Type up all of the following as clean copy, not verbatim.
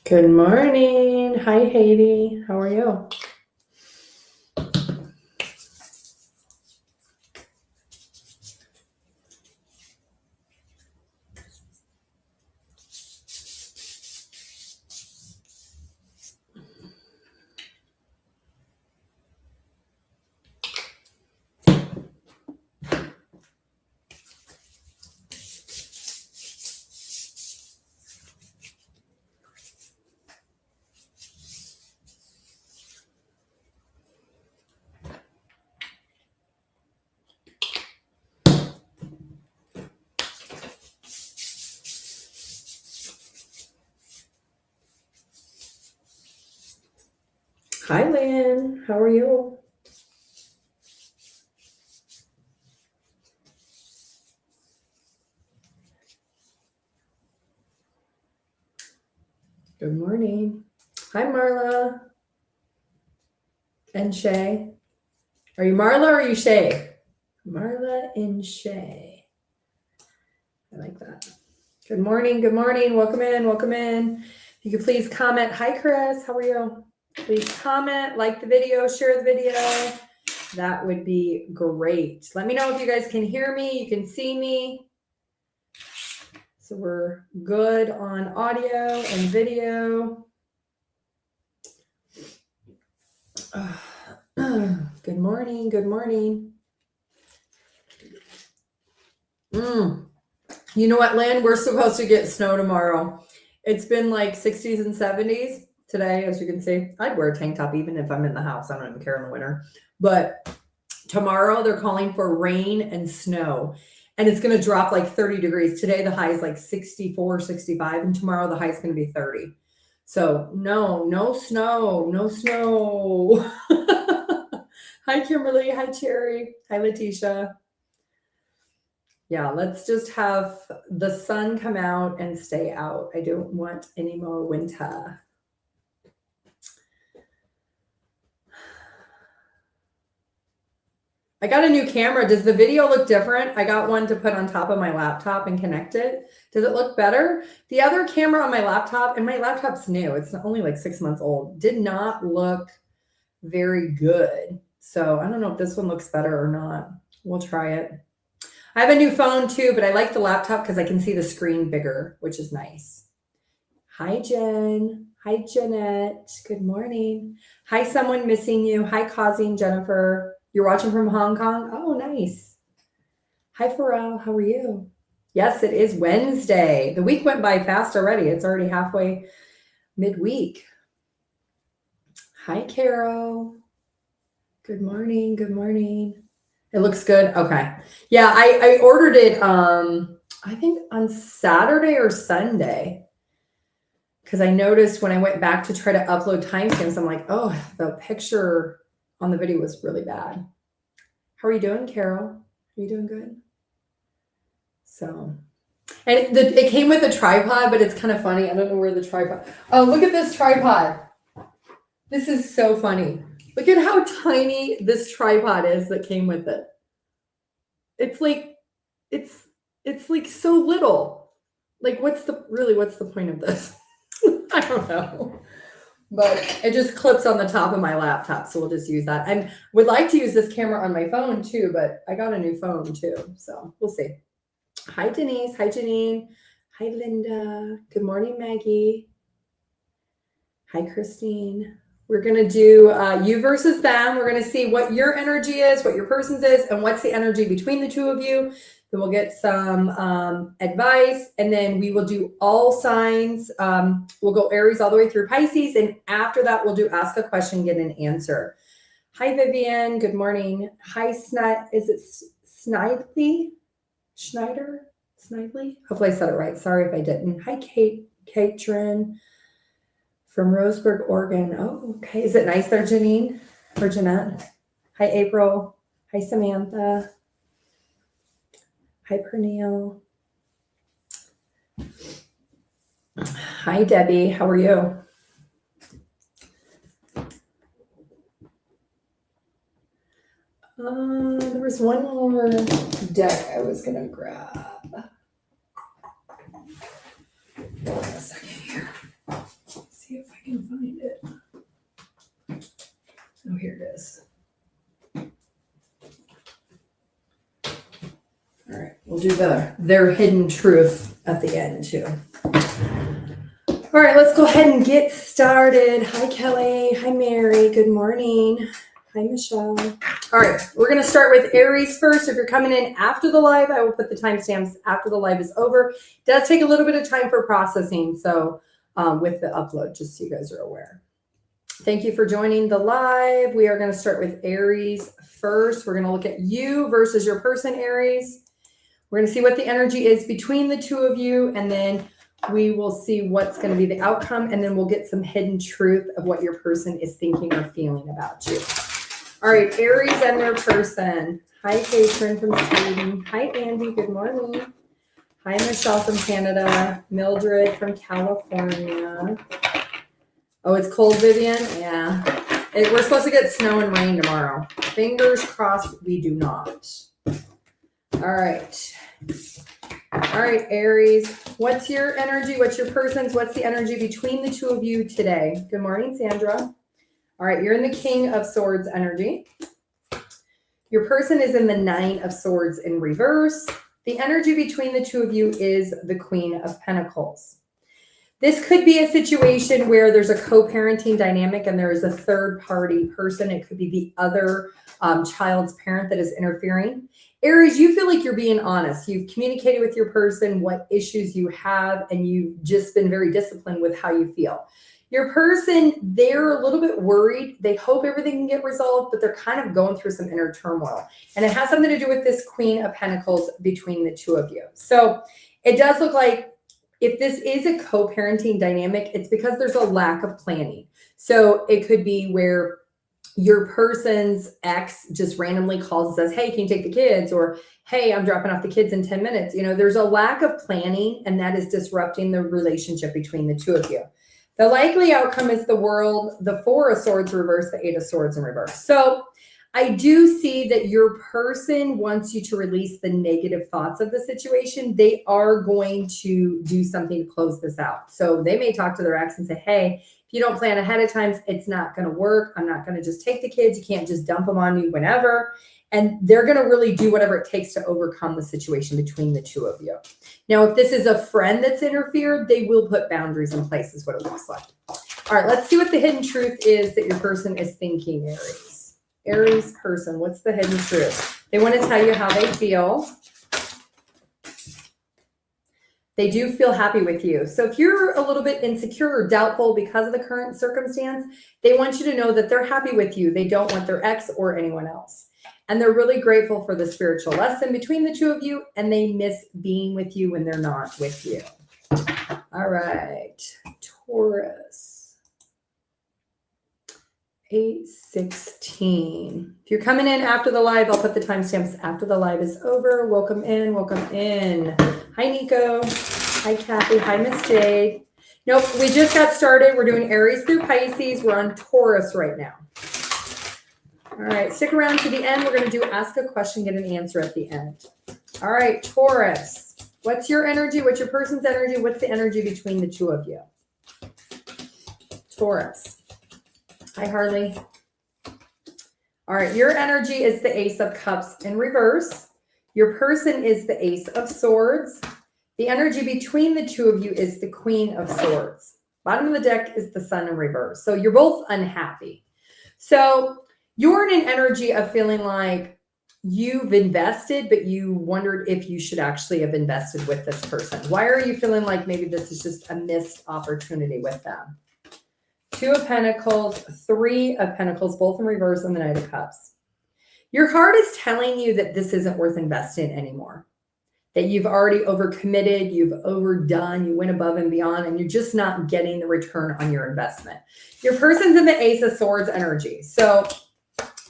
Good morning. Hi, Haiti. How are you? Hi, Lynn. How are you? Good morning. Hi, Marla and Shay. Are you Marla or are you Shay? Marla and Shay. I like that. Good morning. Good morning. Welcome in. Welcome in. If you could please comment. Hi, Chris. How are you? Please comment, like the video, share the video. That would be great. Let me know if you guys can hear me. You can see me. So we're good on audio and video. Good morning. Good morning. You know what, Lynn? We're supposed to get snow tomorrow. It's been like 60s and 70s today, as you can see. I'd wear a tank top even if I'm in the house. I don't even care in the winter. But tomorrow they're calling for rain and snow. And it's going to drop like 30 degrees. Today the high is like 64, 65. And tomorrow the high is going to be 30. So no snow. No snow. Hi, Kimberly. Hi, Cherry. Hi, Letitia. Yeah, let's just have the sun come out and stay out. I don't want any more winter. I got a new camera. Does the video look different? I got one to put on top of my laptop and connect it. Does it look better? The other camera on my laptop, and my laptop's new, it's only like 6 months old, did not look very good. So I don't know if this one looks better or not. We'll try it. I have a new phone too, but I like the laptop because I can see the screen bigger, which is nice. Hi, Jen. Hi, Jeanette. Good morning. Hi, someone missing you. Hi, Causing Jennifer. You're watching from Hong Kong? Oh, nice. Hi, Pharrell. How are you? Yes, it is Wednesday. The week went by fast already. It's already halfway midweek. Hi, Carol. Good morning. Good morning. It looks good. Okay. Yeah, I ordered it I think on Saturday or Sunday. Because I noticed when I went back to try to upload timestamps, I'm like, oh, the picture on the video was really bad. How are you doing, Carol? Are you doing good? So, and it came with a tripod, but it's kind of funny. I don't know where the tripod. Oh, look at this tripod. This is so funny. Look at how tiny this tripod is that came with it. It's like, it's like so little. Like, what's the point of this? I don't know. But it just clips on the top of my laptop, so we'll just use that. I would like to use this camera on my phone too, but I got a new phone too, so we'll see. Hi, Denise. Hi, Janine. Hi, Linda. Good morning, Maggie. Hi, Christine. We're going to do you versus them. We're going to see what your energy is, what your person's is, and what's the energy between the two of you. Then we'll get some advice, and then we will do all signs. We'll go Aries all the way through Pisces, and after that, we'll do ask a question, get an answer. Hi, Vivian. Good morning. Hi, is it Snidely? Schneider? Snidely? Hopefully I said it right. Sorry if I didn't. Hi, Katrin from Roseburg, Oregon. Oh, okay. Is it nice there, Janine or Jeanette? Hi, April. Hi, Samantha. Hi, Pernille. Hi, Debbie. How are you? There was one more deck I was going to grab. Hold on a second here. Let's see We'll do their hidden truth at the end too. All right, let's go ahead and get started. Hi, Kelly. Hi, Mary. Good morning. Hi, Michelle. All right, we're going to start with Aries first. If you're coming in after the live, I will put the timestamps after the live is over. It does take a little bit of time for processing, so with the upload, just so you guys are aware. Thank you for joining the live. We are going to start with Aries first. We're going to look at you versus your person, Aries. We're going to see what the energy is between the two of you, and then we will see what's going to be the outcome, and then we'll get some hidden truth of what your person is thinking or feeling about you. All right, Aries and their person. Hi, Catherine from Sweden. Hi, Andy. Good morning. Hi, Michelle from Canada. Mildred from California. Oh, it's cold, Vivian? Yeah. We're supposed to get snow and rain tomorrow. Fingers crossed we do not. All right. All right, Aries. What's your energy? What's your person's? What's the energy between the two of you today? Good morning, Sandra. All right, you're in the King of Swords energy. Your person is in the Nine of Swords in reverse. The energy between the two of you is the Queen of Pentacles. This could be a situation where there's a co-parenting dynamic and there is a third-party person. It could be the other child's parent that is interfering. Aries, you feel like you're being honest. You've communicated with your person what issues you have, and you've just been very disciplined with how you feel. Your person, they're a little bit worried. They hope everything can get resolved, but they're kind of going through some inner turmoil. And it has something to do with this Queen of Pentacles between the two of you. So it does look like if this is a co-parenting dynamic, it's because there's a lack of planning. So it could be where your person's ex just randomly calls and says, hey, can you take the kids? Or, hey, I'm dropping off the kids in 10 minutes. You know, there's a lack of planning, and that is disrupting the relationship between the two of you. The likely outcome is the Four of Swords reverse, the Eight of Swords in reverse. So I do see that your person wants you to release the negative thoughts of the situation. They are going to do something to close this out. So they may talk to their ex and say, hey, if you don't plan ahead of time, it's not going to work. I'm not going to just take the kids. You can't just dump them on me whenever. And they're going to really do whatever it takes to overcome the situation between the two of you. Now, if this is a friend that's interfered, they will put boundaries in place, is what it looks like. All right, let's see what the hidden truth is that your person is thinking, Aries. Aries person, what's the hidden truth? They want to tell you how they feel. They do feel happy with you. So if you're a little bit insecure or doubtful because of the current circumstance, they want you to know that they're happy with you. They don't want their ex or anyone else. And they're really grateful for the spiritual lesson between the two of you, and they miss being with you when they're not with you. All right, Taurus. 8:16. If you're coming in after the live, I'll put the timestamps after the live is over. Welcome in, welcome in. Hi, Nico. Hi, Kathy. Hi, Miss Jade. Nope, we just got started. We're doing Aries through Pisces. We're on Taurus right now. All right, stick around to the end. We're going to do ask a question, get an answer at the end. All right, Taurus. What's your energy? What's your person's energy? What's the energy between the two of you? Taurus. Hi, Harley. All right, your energy is the Ace of Cups in reverse. Your person is the Ace of Swords. The energy between the two of you is the Queen of Swords. Bottom of the deck is the Sun in reverse. So you're both unhappy. So you're in an energy of feeling like you've invested, but you wondered if you should actually have invested with this person. Why are you feeling like maybe this is just a missed opportunity with them? Two of Pentacles, Three of Pentacles, both in reverse, and the Knight of Cups. Your heart is telling you that this isn't worth investing in anymore. That you've already overcommitted, you've overdone, you went above and beyond, and you're just not getting the return on your investment. Your person's in the Ace of Swords energy. So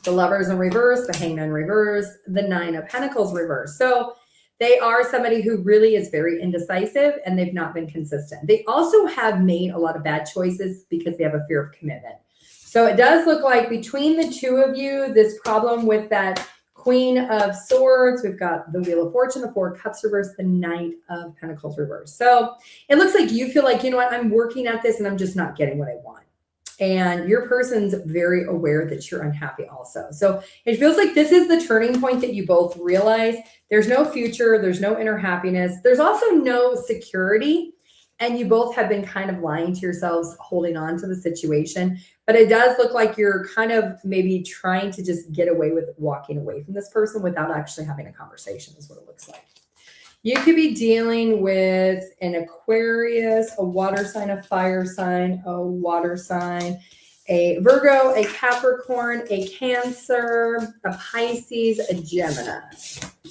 the Lovers in reverse, the Hangman in reverse, the Nine of Pentacles reverse. So they are somebody who really is very indecisive, and they've not been consistent. They also have made a lot of bad choices because they have a fear of commitment. So it does look like between the two of you, this problem with that Queen of Swords, we've got the Wheel of Fortune, the Four of Cups reverse, the Knight of Pentacles reverse. So it looks like you feel like, you know what, I'm working at this and I'm just not getting what I want. And your person's very aware that you're unhappy also. So it feels like this is the turning point that you both realize there's no future, there's no inner happiness, there's also no security. And you both have been kind of lying to yourselves, holding on to the situation. But it does look like you're kind of maybe trying to just get away with walking away from this person without actually having a conversation, is what it looks like. You could be dealing with an Aquarius, a water sign, a fire sign, a water sign, a Virgo, a Capricorn, a Cancer, a Pisces, a Gemini.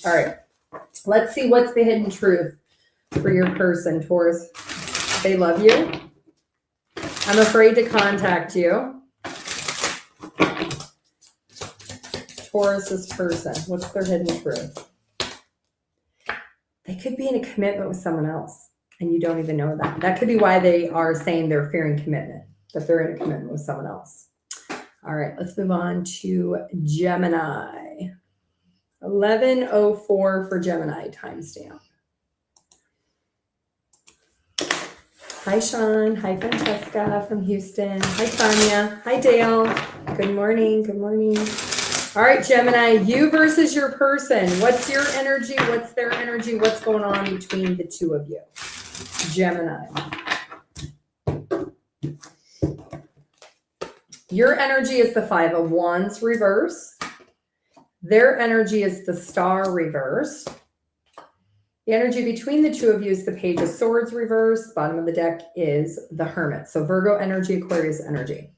All right, let's see what's the hidden truth for your person, Taurus. They love you. I'm afraid to contact you. Taurus's person, what's their hidden truth? They could be in a commitment with someone else and you don't even know that. That could be why they are saying they're fearing commitment, that they're in a commitment with someone else. All right, let's move on to Gemini. 11:04 for Gemini timestamp. Hi, Sean. Hi, Francesca from Houston. Hi, Sonia. Hi, Dale. Good morning. Good morning. All right, Gemini, you versus your person. What's your energy? What's their energy? What's going on between the two of you? Gemini. Your energy is the Five of Wands reverse. Their energy is the Star reverse. The energy between the two of you is the Page of Swords reverse. Bottom of the deck is the Hermit. So Virgo energy, Aquarius energy.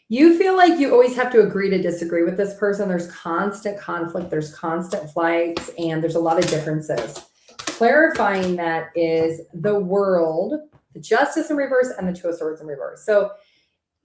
You feel like you always have to agree to disagree with this person. There's constant conflict, there's constant fights, and there's a lot of differences. Clarifying that is the World, the Justice in reverse, and the Two of Swords in reverse. So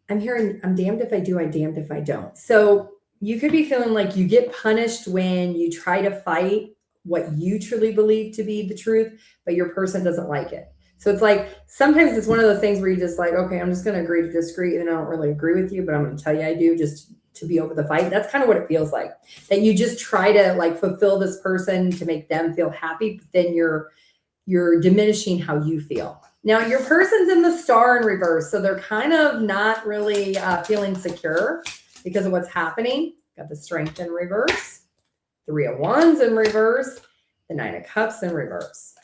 I'm hearing, I'm damned if I do, I'm damned if I don't. So you could be feeling like you get punished when you try to fight what you truly believe to be the truth, but your person doesn't like it. So it's like, sometimes it's one of those things where you just like, okay, I'm just going to agree to disagree. Even though I don't really agree with you, but I'm going to tell you I do just to be over the fight. That's kind of what it feels like, that you just try to like fulfill this person to make them feel happy. But then you're diminishing how you feel. Now your person's in the Star in reverse. So they're kind of not really feeling secure because of what's happening. Got the Strength in reverse, Three of Wands in reverse, the Nine of Cups in reverse.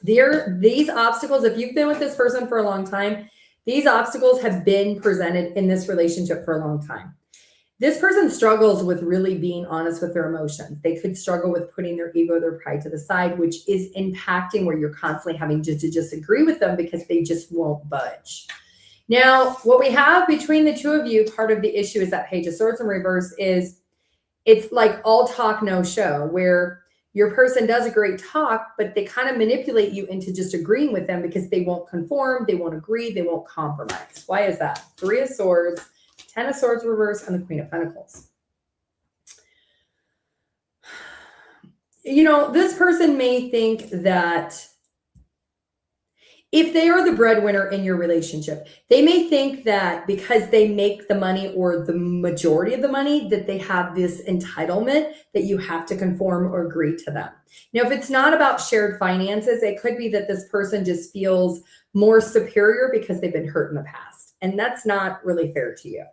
These obstacles, if you've been with this person for a long time, these obstacles have been presented in this relationship for a long time. This person struggles with really being honest with their emotions. They could struggle with putting their ego, their pride to the side, which is impacting where you're constantly having to disagree with them because they just won't budge. Now, what we have between the two of you, part of the issue is that Page of Swords in reverse is, it's like all talk, no show, where your person does a great talk, but they kind of manipulate you into just agreeing with them because they won't conform, they won't agree, they won't compromise. Why is that? Three of Swords, Ten of Swords reverse, and the Queen of Pentacles. You know, this person may think that if they are the breadwinner in your relationship, they may think that because they make the money or the majority of the money, that they have this entitlement that you have to conform or agree to them. Now, if it's not about shared finances, it could be that this person just feels more superior because they've been hurt in the past. And that's not really fair to you.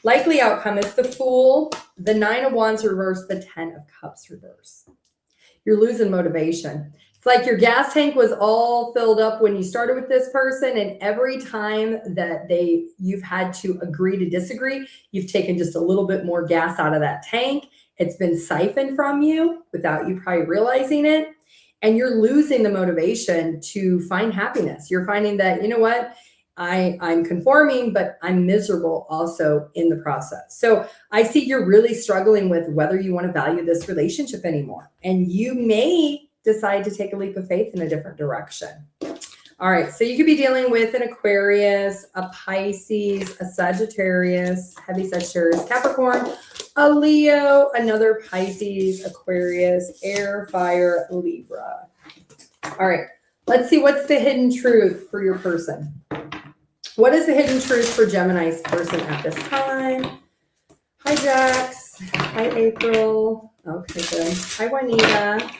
Likely outcome is the Fool, the Nine of Wands reverse, the Ten of Cups reverse. You're losing motivation. It's like your gas tank was all filled up when you started with this person, and every time that you've had to agree to disagree, you've taken just a little bit more gas out of that tank. It's been siphoned from you without you probably realizing it, and you're losing the motivation to find happiness. You're finding that, you know what, I'm conforming, but I'm miserable also in the process. So I see you're really struggling with whether you want to value this relationship anymore, and you may decide to take a leap of faith in a different direction. All right, so you could be dealing with an Aquarius, a Pisces, a Sagittarius, heavy Sagittarius, Capricorn, a Leo, another Pisces, Aquarius, air, fire, Libra. All right, let's see what's the hidden truth for your person. What is the hidden truth for Gemini's person at this time? Hi, Jax. Hi, April. Okay, good. Hi, Juanita.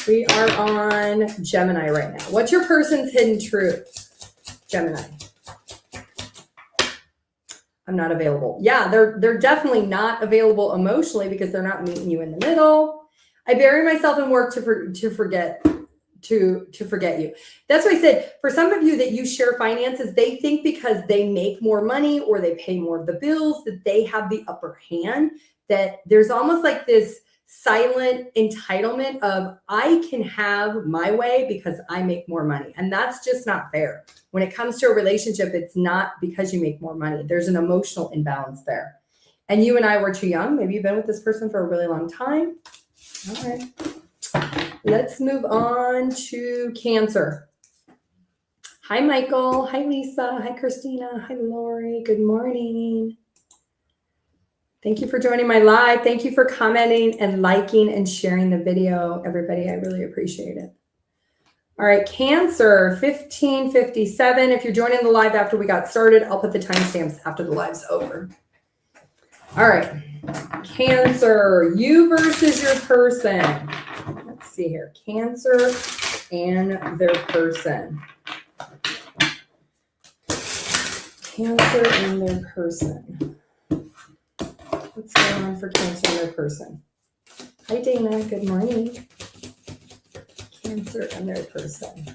We are on Gemini right now. What's your person's hidden truth, Gemini? I'm not available. Yeah, they're definitely not available emotionally because they're not meeting you in the middle. I bury myself in work to forget you. That's why I said for some of you that you share finances, they think because they make more money or they pay more of the bills that they have the upper hand, that there's almost like this silent entitlement of I can have my way because I make more money. And that's just not fair. When it comes to a relationship, it's not because you make more money. There's an emotional imbalance there. And you and I were too young. Maybe you've been with this person for a really long time. All right. Let's move on to Cancer. Hi, Michael. Hi, Lisa. Hi, Christina. Hi, Lori. Good morning. Thank you for joining my live. Thank you for commenting and liking and sharing the video, everybody. I really appreciate it. All right, Cancer, 1557. If you're joining the live after we got started, I'll put the timestamps after the live's over. All right, Cancer, you versus your person. Let's see here, Cancer and their person. Cancer and their person. What's going on for Cancer and their person? Hi, Dana. Good morning. Cancer and their person.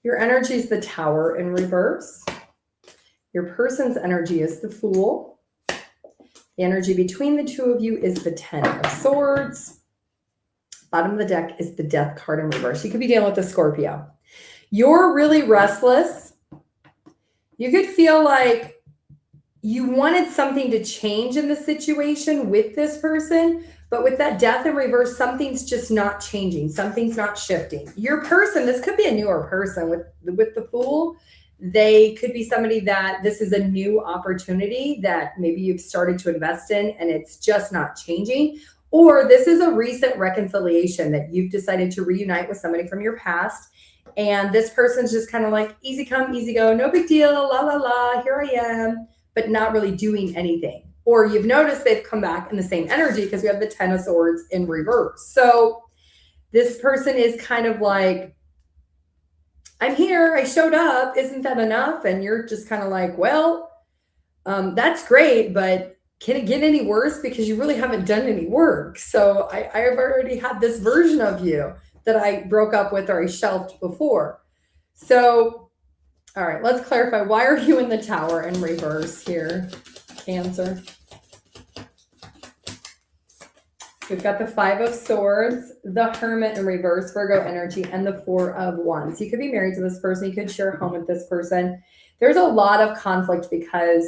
Your energy is the Tower in reverse. Your person's energy is the Fool. The energy between the two of you is the Ten of Swords. Bottom of the deck is the Death card in reverse. You could be dealing with a Scorpio. You're really restless. You could feel like you wanted something to change in the situation with this person, but with that Death in reverse, something's just not changing. Something's not shifting. Your person, this could be a newer person with the Fool. They could be somebody that this is a new opportunity that maybe you've started to invest in and it's just not changing. Or this is a recent reconciliation that you've decided to reunite with somebody from your past. And this person's just kind of like, easy come, easy go, no big deal, la, la, la, here I am, but not really doing anything. Or you've noticed they've come back in the same energy because we have the Ten of Swords in reverse. So this person is kind of like, I'm here, I showed up, isn't that enough? And you're just kind of like, well, that's great, but can it get any worse? Because you really haven't done any work. So I've already had this version of you that I broke up with or I shelved before. So, all right, let's clarify. Why are you in the Tower in reverse here, Cancer? We've got the Five of Swords, the Hermit in reverse, Virgo energy, and the Four of Wands. You could be married to this person. You could share a home with this person. There's a lot of conflict because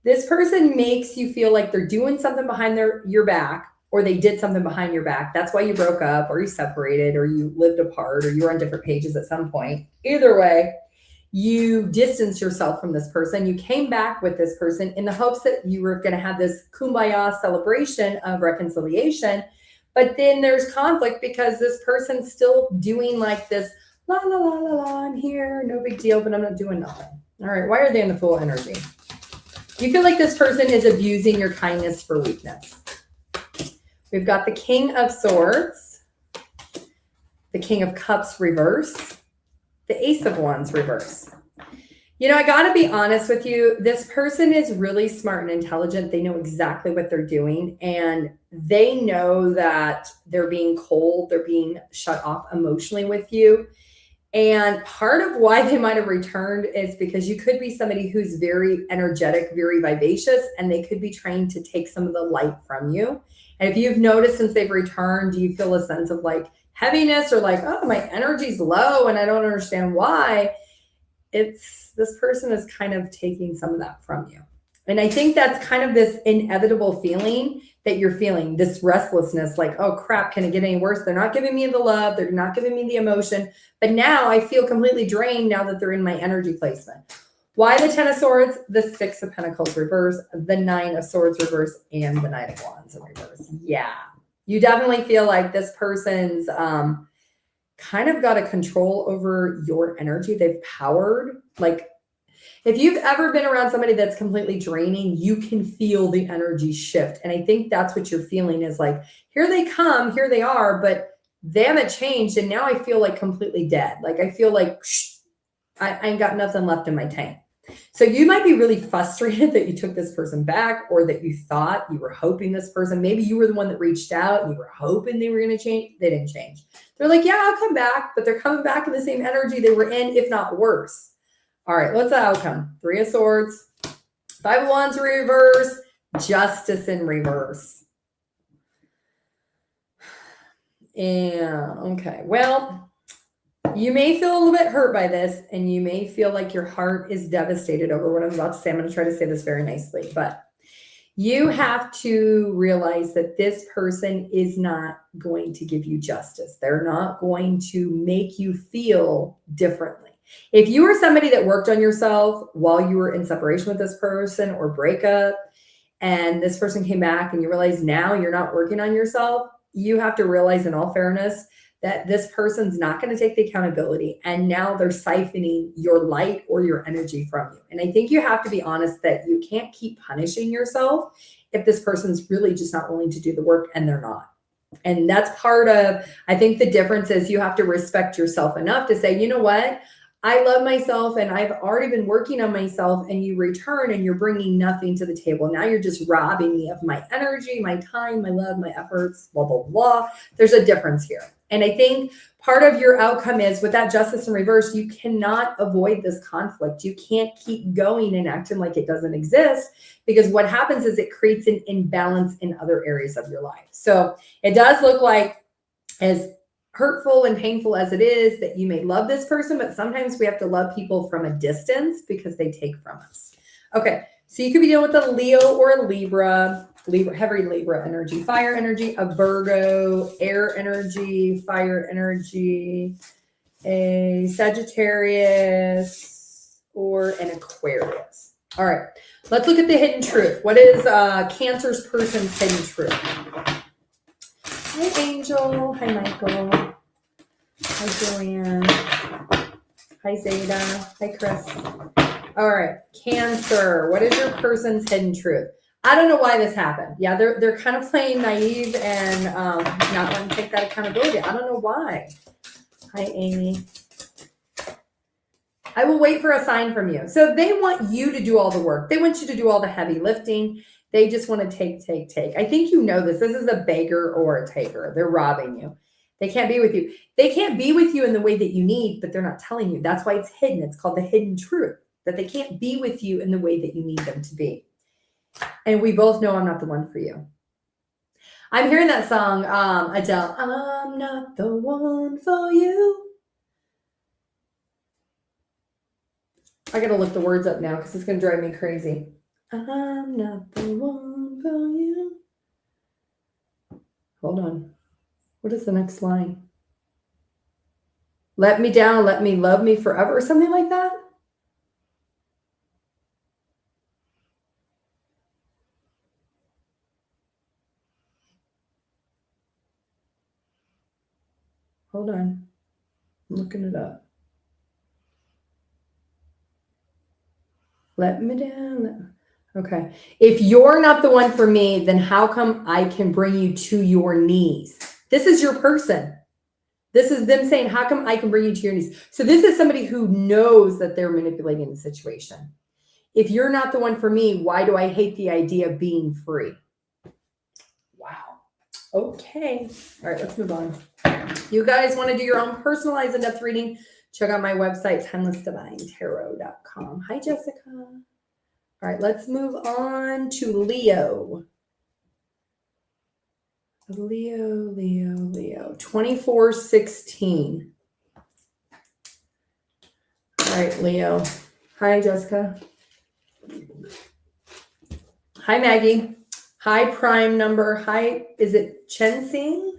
this person makes you feel like they're doing something behind your back, or they did something behind your back. That's why you broke up, or you separated, or you lived apart, or you were on different pages at some point. Either way, you distanced yourself from this person. You came back with this person in the hopes that you were going to have this kumbaya celebration of reconciliation. But then there's conflict because this person's still doing like this, la, la, la, la, la, I'm here, no big deal, but I'm not doing nothing. All right, why are they in the Fool energy? You feel like this person is abusing your kindness for weakness. We've got the King of Swords, the King of Cups reverse, the Ace of Wands reverse. You know, I got to be honest with you. This person is really smart and intelligent. They know exactly what they're doing, and they know that they're being cold. They're being shut off emotionally with you. And part of why they might have returned is because you could be somebody who's very energetic, very vivacious, and they could be trying to take some of the light from you. And if you've noticed since they've returned, do you feel a sense of like heaviness or like, oh, my energy's low and I don't understand why? It's this person is kind of taking some of that from you. And I think that's kind of this inevitable feeling that you're feeling, this restlessness, like, oh crap, can it get any worse? They're not giving me the love. They're not giving me the emotion. But now I feel completely drained now that they're in my energy placement. Why the Ten of Swords, the Six of Pentacles reverse, the Nine of Swords reverse, and the Knight of Wands in reverse? Yeah, you definitely feel like this person's kind of got a control over your energy. They've powered, like, if you've ever been around somebody that's completely draining, you can feel the energy shift. And I think that's what you're feeling is like, here they come, here they are, but They haven't changed. And now I feel like completely dead. Like I feel like I ain't got nothing left in my tank. So you might be really frustrated that you took this person back, or that you thought you were hoping this person, maybe you were the one that reached out and you were hoping they were going to change. They didn't change. They're like, yeah, I'll come back, but they're coming back in the same energy they were in, if not worse. All right, what's the outcome? 3 of Swords, 5 of Wands reverse, Justice in reverse. Yeah, okay. Well, you may feel a little bit hurt by this, and you may feel like your heart is devastated over what I'm about to say. I'm going to try to say this very nicely, but you have to realize that this person is not going to give you justice. They're not going to make you feel differently. If you were somebody that worked on yourself while you were in separation with this person or breakup, and this person came back and you realize now you're not working on yourself, you have to realize in all fairness that this person's not going to take the accountability, and now they're siphoning your light or your energy from you. And I think you have to be honest that you can't keep punishing yourself if this person's really just not willing to do the work, and they're not. And that's part of, I think the difference is you have to respect yourself enough to say, you know what? I love myself and I've already been working on myself, and you return and you're bringing nothing to the table. Now you're just robbing me of my energy, my time, my love, my efforts, blah, blah, blah. There's a difference here. And I think part of your outcome is with that Justice in reverse, you cannot avoid this conflict. You can't keep going and acting like it doesn't exist, because what happens is it creates an imbalance in other areas of your life. So it does look like, as hurtful and painful as it is, that you may love this person, but sometimes we have to love people from a distance because they take from us. Okay, so you could be dealing with a Leo or a Libra, heavy Libra energy, fire energy, a Virgo, air energy, fire energy, a Sagittarius, or an Aquarius. All right, let's look at the hidden truth. What is Cancer's person's hidden truth? Hi, Angel. Hi, Michael. Hi, Joanne. Hi, Zeta. Hi, Chris. All right, Cancer. What is your person's hidden truth? I don't know why this happened. Yeah, they're kind of playing naive and not wanting to take that accountability. I don't know why. Hi, Amy. I will wait for a sign from you. So they want you to do all the work. They want you to do all the heavy lifting. They just want to take. I think you know this. This is a beggar or a taker. They're robbing you. They can't be with you. They can't be with you in the way that you need, but they're not telling you. That's why it's hidden. It's called the hidden truth, that they can't be with you in the way that you need them to be. And we both know I'm not the one for you. I'm hearing that song, Adele, I'm not the one for you. I got to look the words up now because it's going to drive me crazy. I'm not the one for you. Hold on. What is the next line? Let me down, let me love me forever, or something like that? Hold on. I'm looking it up. Let me down. Okay. If you're not the one for me, then how come I can bring you to your knees? This is your person. This is them saying, how come I can bring you to your knees? So this is somebody who knows that they're manipulating the situation. If you're not the one for me, why do I hate the idea of being free? Wow. Okay. All right, let's move on. You guys want to do your own personalized in-depth reading? Check out my website, timelessdivinetarot.com. Hi, Jessica. All right, let's move on to Leo. Leo. 2416. All right, Leo. Hi, Jessica. Hi, Maggie. Hi, prime number. Hi, is it Chen Sing?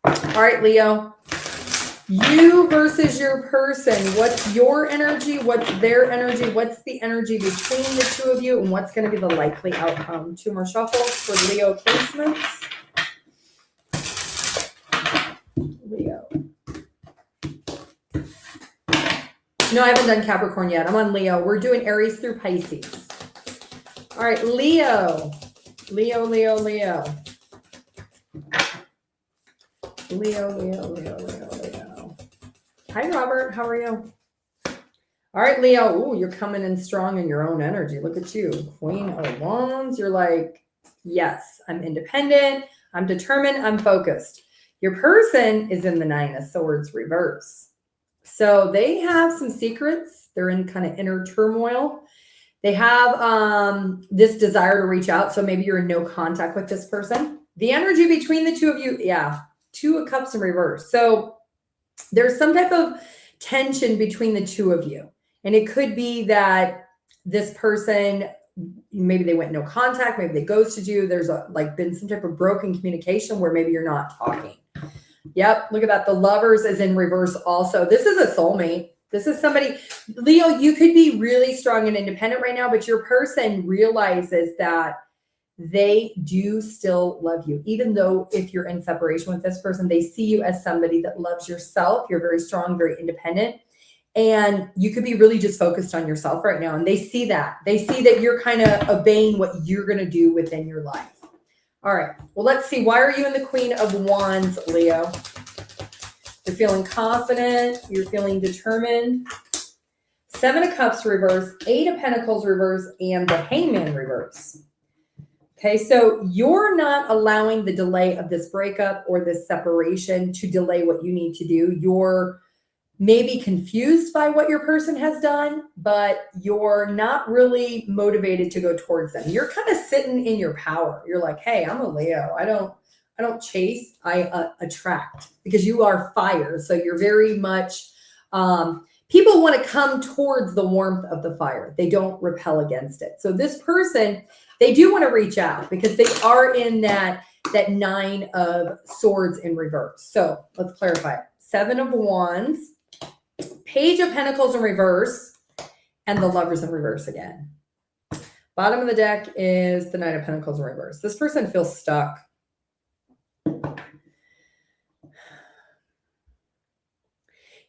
All right, Leo. You versus your person. What's your energy? What's their energy? What's the energy between the two of you? And what's going to be the likely outcome? 2 more shuffles for Leo placements. Leo. No, I haven't done Capricorn yet. I'm on Leo. We're doing Aries through Pisces. All right, Leo. Leo. Leo, Leo, Leo, Leo, Leo. Hi, Robert. How are you? All right, Leo. Ooh, you're coming in strong in your own energy. Look at you. Queen of Wands. You're like, yes, I'm independent. I'm determined. I'm focused. Your person is in the Nine of Swords reverse. So they have some secrets. They're in kind of inner turmoil. They have this desire to reach out. So maybe you're in no contact with this person. The energy between the two of you, yeah, Two of Cups in reverse. So there's some type of tension between the two of you. And it could be that this person, maybe they went no contact, maybe they ghosted you. There's been some type of broken communication where maybe you're not talking. Yep, look at that. The Lovers is in reverse also. This is a soulmate. This is somebody, Leo, you could be really strong and independent right now, but your person realizes that they do still love you. Even though if you're in separation with this person, they see you as somebody that loves yourself. You're very strong, very independent. And you could be really just focused on yourself right now. And they see that. They see that you're kind of obeying what you're going to do within your life. All right. Well, let's see. Why are you in the Queen of Wands, Leo? You're feeling confident. You're feeling determined. Seven of Cups reverse, Eight of Pentacles reverse, and the Hangman reverse. Okay, so you're not allowing the delay of this breakup or this separation to delay what you need to do. You're maybe confused by what your person has done, but you're not really motivated to go towards them. You're kind of sitting in your power. You're like, hey, I'm a Leo. I don't chase, I attract, because you are fire. So you're very much, people want to come towards the warmth of the fire. They don't repel against it. So this person, they do want to reach out because they are in that Nine of Swords in reverse. So let's clarify it. Seven of Wands, Page of Pentacles in reverse, and the Lovers in reverse again. Bottom of the deck is the Knight of Pentacles in reverse. This person feels stuck.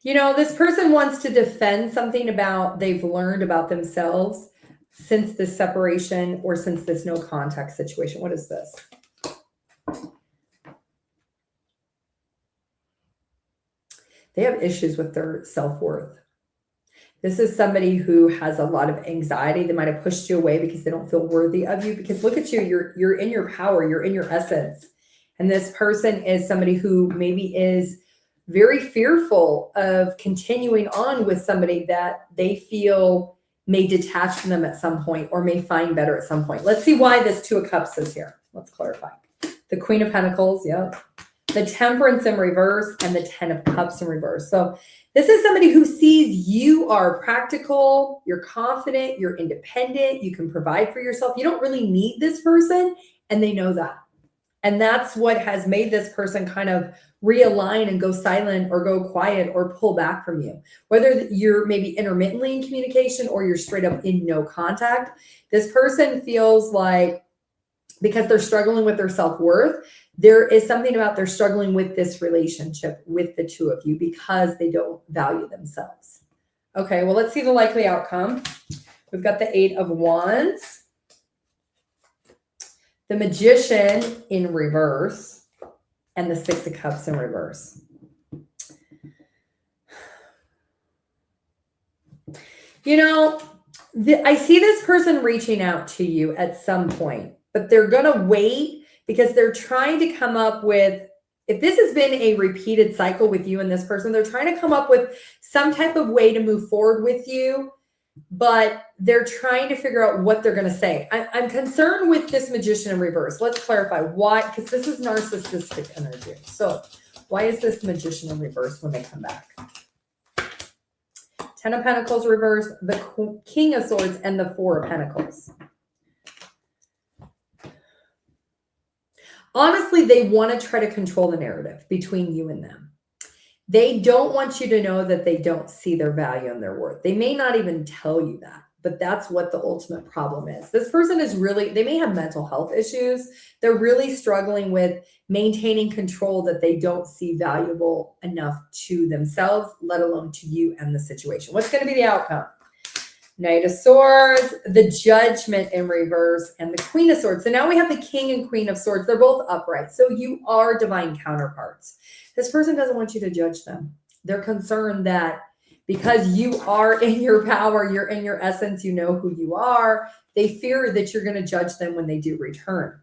You know, this person wants to defend something about they've learned about themselves since this separation or since this no contact situation. What is this? They have issues with their self-worth. This is somebody who has a lot of anxiety. They might have pushed you away because they don't feel worthy of you. Because look at you, you're in your power, you're in your essence. And this person is somebody who maybe is very fearful of continuing on with somebody that they feel may detach from them at some point or may find better at some point. Let's see why this Two of Cups is here. Let's clarify. The Queen of Pentacles, yep. The Temperance in reverse, and the Ten of Cups in reverse. So this is somebody who sees you are practical, you're confident, you're independent, you can provide for yourself. You don't really need this person, and they know that. And that's what has made this person kind of realign and go silent or go quiet or pull back from you. Whether you're maybe intermittently in communication or you're straight up in no contact, this person feels like because they're struggling with their self-worth, there is something about they're struggling with this relationship with the two of you because they don't value themselves. Okay, well, let's see the likely outcome. We've got the Eight of Wands, the Magician in reverse, and the Six of Cups in reverse. You know, I see this person reaching out to you at some point, but they're going to wait because they're trying to come up with, if this has been a repeated cycle with you and this person, they're trying to come up with some type of way to move forward with you, but they're trying to figure out what they're going to say. I'm concerned with this Magician in reverse. Let's clarify why, because this is narcissistic energy. So why is this Magician in reverse when they come back? Ten of Pentacles reverse, the King of Swords, and the Four of Pentacles. Honestly, they want to try to control the narrative between you and them. They don't want you to know that they don't see their value and their worth. They may not even tell you that, but that's what the ultimate problem is. This person is really, they may have mental health issues. They're really struggling with maintaining control that they don't see valuable enough to themselves, let alone to you and the situation. What's going to be the outcome? Knight of Swords, the Judgment in reverse, and the Queen of Swords. So now we have the King and Queen of Swords. They're both upright. So you are divine counterparts. This person doesn't want you to judge them. They're concerned that because you are in your power, you're in your essence, you know who you are, they fear that you're going to judge them when they do return.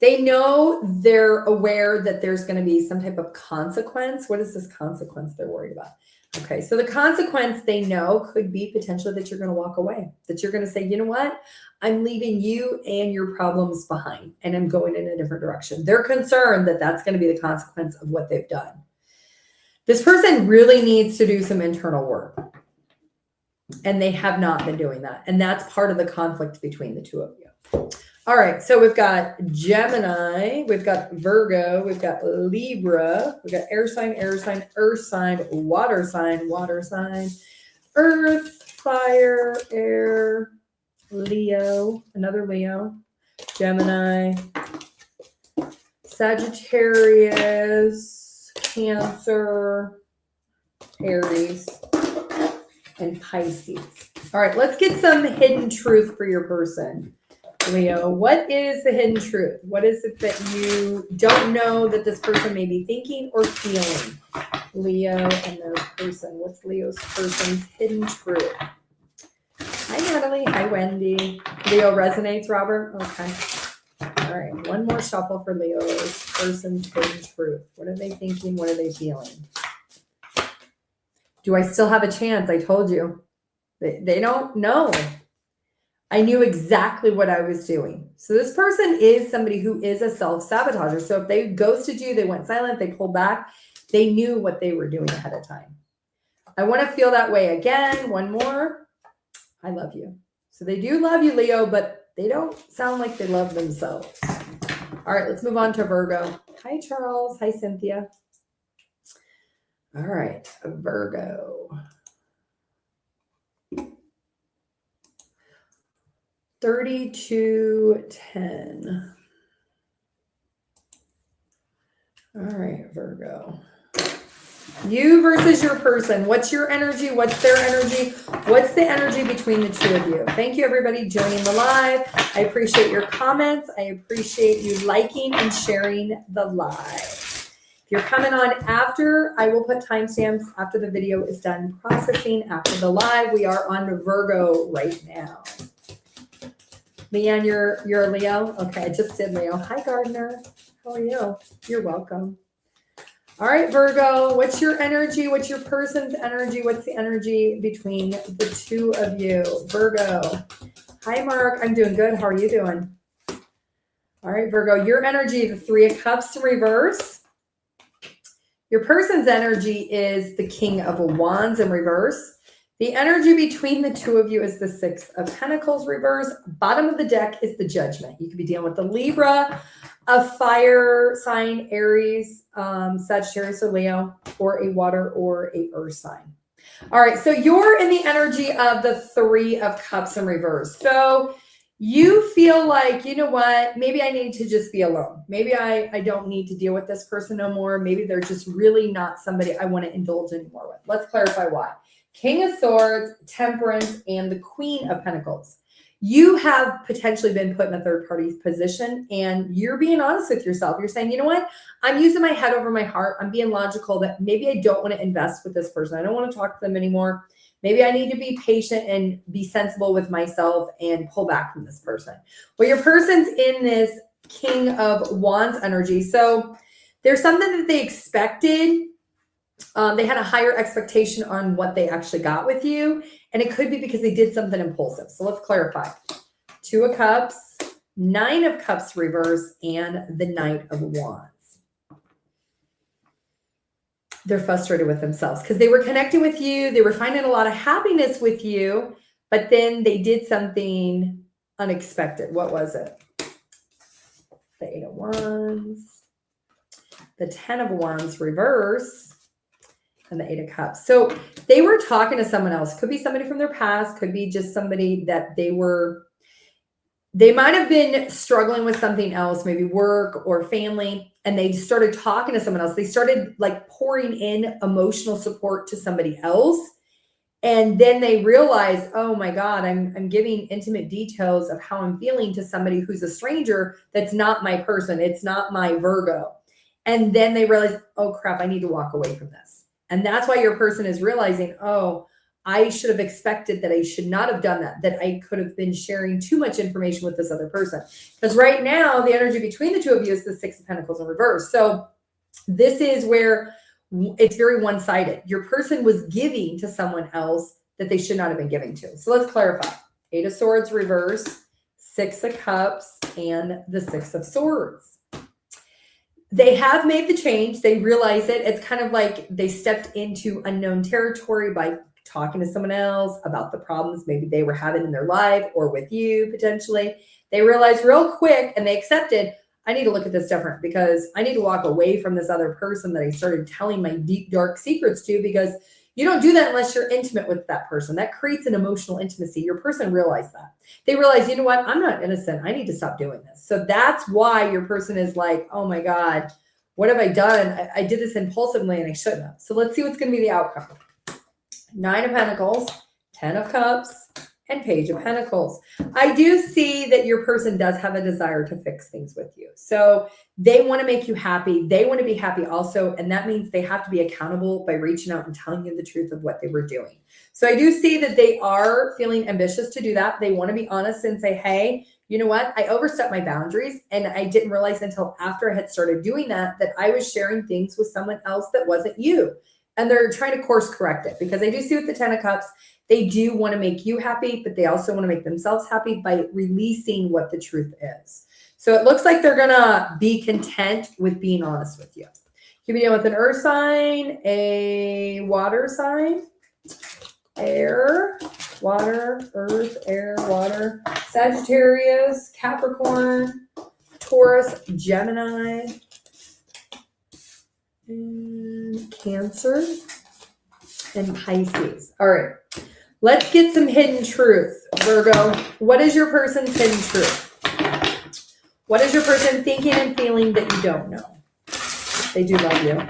They know, they're aware that there's going to be some type of consequence. What is this consequence they're worried about? Okay, so the consequence they know could be potentially that you're going to walk away, that you're going to say, you know what, I'm leaving you and your problems behind and I'm going in a different direction. They're concerned that that's going to be the consequence of what they've done. This person really needs to do some internal work, and they have not been doing that. And that's part of the conflict between the two of you. All right, so we've got Gemini, we've got Virgo, we've got Libra, we've got air sign, earth sign, water sign, earth, fire, air, Leo, another Leo, Gemini, Sagittarius, Cancer, Aries, and Pisces. All right, let's get some hidden truth for your person. Leo, what is the hidden truth? What is it that you don't know that this person may be thinking or feeling? Leo and their person. What's Leo's person's hidden truth? Hi, Natalie. Hi, Wendy. Leo resonates, Robert? Okay. All right. One more shuffle for Leo's person's hidden truth. What are they thinking? What are they feeling? Do I still have a chance? I told you. They don't know. I knew exactly what I was doing. So this person is somebody who is a self-sabotager. So if they ghosted you, they went silent, they pulled back, they knew what they were doing ahead of time. I want to feel that way again. One more. I love you. So they do love you, Leo, but they don't sound like they love themselves. All right, let's move on to Virgo. Hi, Charles. Hi, Cynthia. All right, Virgo. 3210. All right, Virgo. You versus your person. What's your energy? What's their energy? What's the energy between the two of you? Thank you, everybody, joining the live. I appreciate your comments. I appreciate you liking and sharing the live. If you're coming on after, I will put timestamps after the video is done processing after the live. We are on Virgo right now. Leanne, you're a Leo? Okay, I just did Leo. Hi, Gardner. How are you? You're welcome. All right, Virgo, what's your energy? What's your person's energy? What's the energy between the two of you? Virgo. Hi, Mark. I'm doing good. How are you doing? All right, Virgo, your energy, the Three of Cups in reverse. Your person's energy is the King of Wands in reverse. The energy between the two of you is the Six of Pentacles reverse. Bottom of the deck is the Judgment. You could be dealing with the Libra, a fire sign, Aries, Sagittarius or Leo, or a water or a earth sign. All right, so you're in the energy of the Three of Cups in reverse. So you feel like, you know what, maybe I need to just be alone. Maybe I don't need to deal with this person no more. Maybe they're just really not somebody I want to indulge anymore with. Let's clarify why. King of Swords, Temperance, and the Queen of Pentacles. You have potentially been put in a third party's position and you're being honest with yourself. You're saying, you know what? I'm using my head over my heart. I'm being logical that maybe I don't want to invest with this person. I don't want to talk to them anymore. Maybe I need to be patient and be sensible with myself and pull back from this person. Well, your person's in this King of Wands energy. So there's something that they expected. They had a higher expectation on what they actually got with you. And it could be because they did something impulsive. So let's clarify. Two of Cups, Nine of Cups reverse, and the Knight of Wands. They're frustrated with themselves because they were connecting with you. They were finding a lot of happiness with you, but then they did something unexpected. What was it? The Eight of Wands, the Ten of Wands reverse, and the Eight of Cups. So they were talking to someone else. Could be somebody from their past. Could be just somebody that they might have been struggling with something else, maybe work or family, and they started talking to someone else. They started like pouring in emotional support to somebody else. And then they realize, oh my God, I'm giving intimate details of how I'm feeling to somebody who's a stranger. That's not my person. It's not my Virgo. And then they realize, oh crap, I need to walk away from this. And that's why your person is realizing, oh, I should have expected that. I should not have done that I could have been sharing too much information with this other person. Because right now, the energy between the two of you is the Six of Pentacles in reverse. So this is where it's very one-sided. Your person was giving to someone else that they should not have been giving to. So let's clarify. Eight of Swords reverse, Six of Cups, and the Six of Swords. They have made the change. They realize it. It's kind of like they stepped into unknown territory by talking to someone else about the problems maybe they were having in their life or with you potentially. They realized real quick and they accepted, I need to look at this different because I need to walk away from this other person that I started telling my deep, dark secrets to, because you don't do that unless you're intimate with that person. That creates an emotional intimacy. Your person realized that. They realize, you know what? I'm not innocent. I need to stop doing this. So that's why your person is like, oh my God, what have I done? I did this impulsively and I shouldn't have. So let's see what's going to be the outcome. Nine of Pentacles, 10 of Cups, and Page of Pentacles. I do see that your person does have a desire to fix things with you. So they want to make you happy. They want to be happy also. And that means they have to be accountable by reaching out and telling you the truth of what they were doing. So I do see that they are feeling ambitious to do that. They want to be honest and say, hey, you know what? I overstepped my boundaries and I didn't realize until after I had started doing that I was sharing things with someone else that wasn't you. And they're trying to course correct it, because I do see with the 10 of Cups, they do want to make you happy, but they also want to make themselves happy by releasing what the truth is. So it looks like they're going to be content with being honest with you. You can be dealing with an earth sign, a water sign, air, water, earth, air, water, Sagittarius, Capricorn, Taurus, Gemini, and Cancer, and Pisces. All right, let's get some hidden truth. Virgo, what is your person's hidden truth? What is your person thinking and feeling that you don't know? They do love you.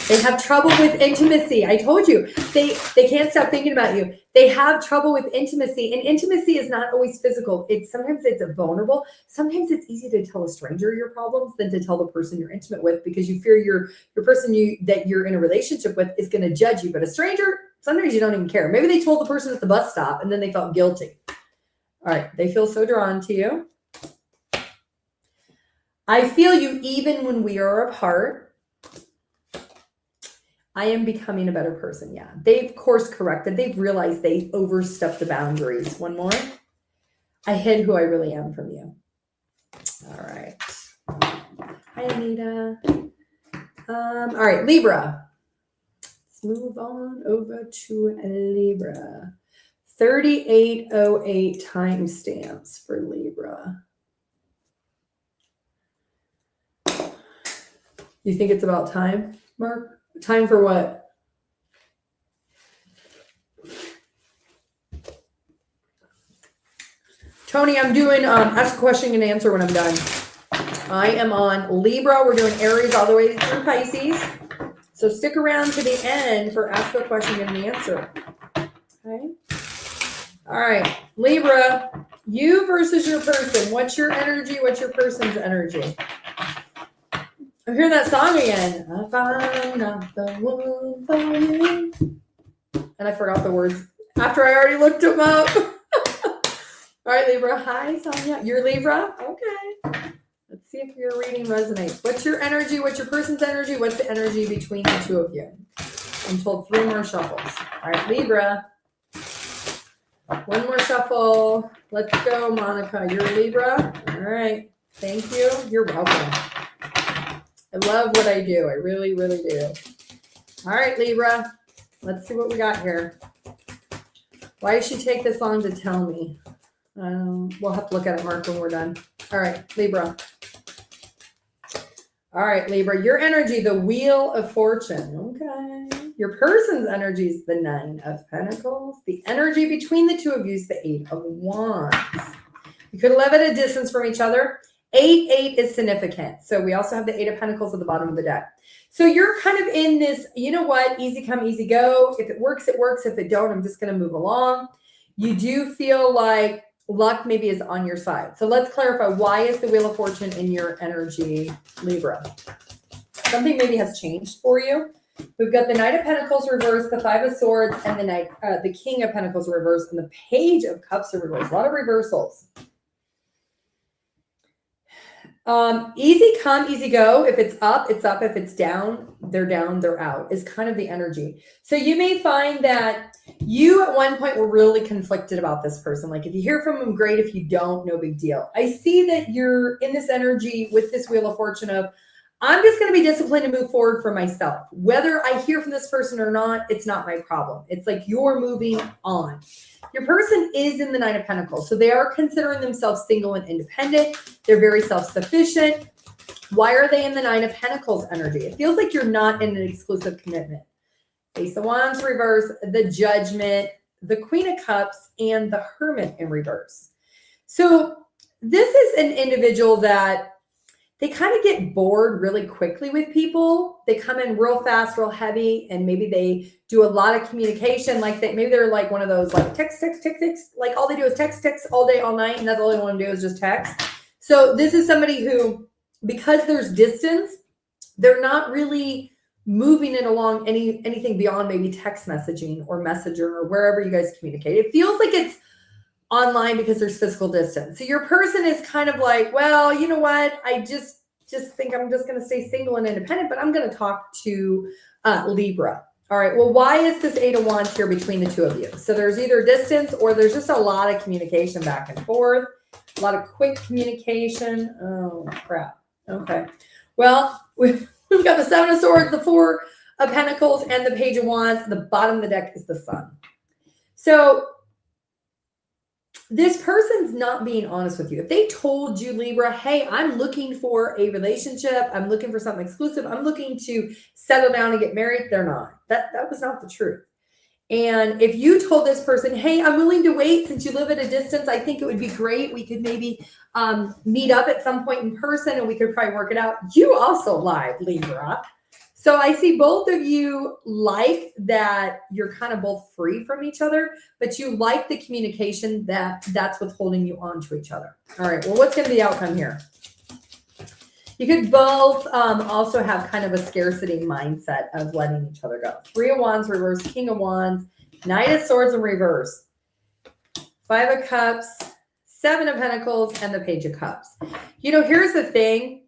They have trouble with intimacy. I told you, they can't stop thinking about you. They have trouble with intimacy, and intimacy is not always physical. Sometimes it's vulnerable. Sometimes it's easy to tell a stranger your problems than to tell the person you're intimate with, because you fear your person that you're in a relationship with is going to judge you. But a stranger, sometimes you don't even care. Maybe they told the person at the bus stop and then they felt guilty. All right, they feel so drawn to you. I feel you even when we are apart. I am becoming a better person. Yeah, they've course corrected. They've realized they overstepped the boundaries. One more. I hid who I really am from you. All right. Hi, Anita. All right, Libra. Let's move on over to Libra. 3808 timestamps for Libra. You think it's about time, Mark? Time for what? Tony, I'm doing ask a question and answer when I'm done. I am on Libra. We're doing Aries all the way through Pisces. So stick around to the end for ask a question and answer. Okay. All right. Libra, you versus your person. What's your energy? What's your person's energy? I'm hearing that song again. I found not the one for you. And I forgot the words after I already looked them up. All right, Libra. Hi, Sonia. You're Libra? Okay. Let's see if your reading resonates. What's your energy? What's your person's energy? What's the energy between the two of you? I'm told 3 more shuffles. All right, Libra. 1 more shuffle. Let's go, Monica. You're Libra? All right. Thank you. You're welcome. I love what I do. I really, really do. All right, Libra. Let's see what we got here. Why did she take this long to tell me? We'll have to look at it, Mark, when we're done. All right, Libra. All right, Libra. Your energy, the Wheel of Fortune. Okay. Your person's energy is the 9 of Pentacles. The energy between the two of you is the 8 of Wands. You could live at a distance from each other. 8 is significant. So we also have the 8 of Pentacles at the bottom of the deck. So you're kind of in this, you know what, easy come, easy go. If it works, it works. If it don't, I'm just going to move along. You do feel like luck maybe is on your side. So let's clarify, why is the Wheel of Fortune in your energy, Libra? Something maybe has changed for you. We've got the Knight of Pentacles reversed, the 5 of Swords, and the King of Pentacles reversed, and the Page of Cups are reversed. A lot of reversals. Easy come, easy go. If it's up, it's up. If it's down, they're out, is kind of the energy. So you may find that you at one point were really conflicted about this person. Like if you hear from them, great. If you don't, no big deal. I see that you're in this energy with this Wheel of Fortune of, I'm just going to be disciplined and move forward for myself. Whether I hear from this person or not, it's not my problem. It's like you're moving on. Your person is in the Knight of Pentacles. So they are considering themselves single and independent. They're very self-sufficient. Why are they in the Nine of Pentacles energy? It feels like you're not in an exclusive commitment. Ace of Wands reverse, the Judgment, the Queen of Cups, and the Hermit in reverse. So this is an individual that they kind of get bored really quickly with people. They come in real fast, real heavy, and maybe they do a lot of communication. Like maybe they're like one of those like text. Like all they do is text all day, all night, and that's all they want to do is just text. So this is somebody who, because there's distance, they're not really moving it along anything beyond maybe text messaging or Messenger or wherever you guys communicate. It feels like it's online because there's physical distance. So your person is kind of like, well, you know what? I just think I'm just going to stay single and independent, but I'm going to talk to Libra. All right. Well, why is this 8 of Wands here between the two of you? So there's either distance or there's just a lot of communication back and forth, a lot of quick communication. Oh, crap. Okay. Well, we've got the 7 of Swords, the 4 of Pentacles, and the Page of Wands. The bottom of the deck is the Sun. So this person's not being honest with you. If they told you, Libra, hey, I'm looking for a relationship, I'm looking for something exclusive, I'm looking to settle down and get married, they're not. That was not the truth. And if you told this person, hey, I'm willing to wait since you live at a distance, I think it would be great. We could maybe meet up at some point in person and we could probably work it out. You also lied, Libra. So I see both of you like that you're kind of both free from each other, but you like the communication that's what's holding you on to each other. All right, well, what's going to be the outcome here? You could both also have kind of a scarcity mindset of letting each other go. 3 of Wands reverse, King of Wands, Knight of Swords in reverse, 5 of Cups, 7 of Pentacles, and the Page of Cups. You know, here's the thing.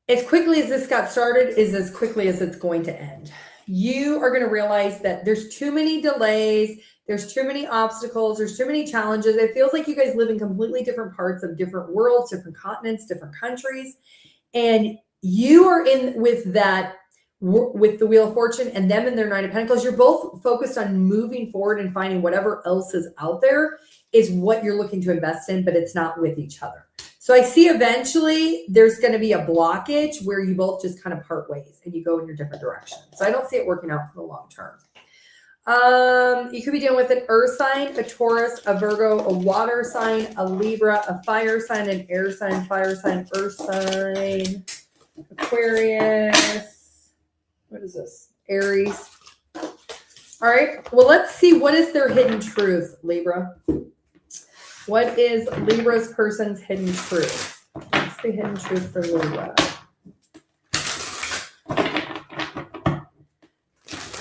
As quickly as this got started is as quickly as it's going to end. You are going to realize that there's too many delays. There's too many obstacles. There's too many challenges. It feels like you guys live in completely different parts of different worlds, different continents, different countries. And you are in with that, with the Wheel of Fortune and them in their Nine of Pentacles. You're both focused on moving forward and finding whatever else is out there is what you're looking to invest in, but it's not with each other. So I see eventually there's going to be a blockage where you both just kind of part ways and you go in your different directions. So I don't see it working out for the long term. You could be dealing with an earth sign, a Taurus, a Virgo, a water sign, a Libra, a fire sign, an air sign, fire sign, earth sign, Aquarius. What is this? Aries. All right. Well, let's see. What is their hidden truth, Libra? What is Libra's person's hidden truth? What's the hidden truth for Libra?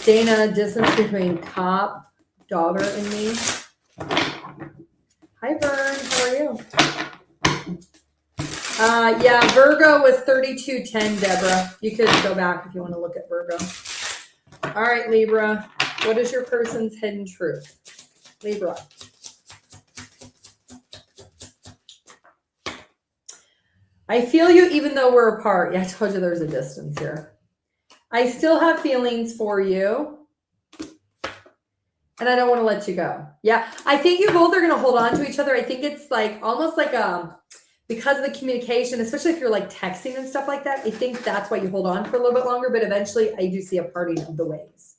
Dana, distance between cop, daughter, and me. Hi, Vern. How are you? Yeah, Virgo was 3210, Deborah. You could go back if you want to look at Virgo. All right, Libra. What is your person's hidden truth? Libra. I feel you even though we're apart. Yeah, I told you there's a distance here. I still have feelings for you. And I don't want to let you go. Yeah, I think you both are going to hold on to each other. I think it's like almost like because of the communication, especially if you're like texting and stuff like that, I think that's why you hold on for a little bit longer. But eventually I do see a parting of the ways.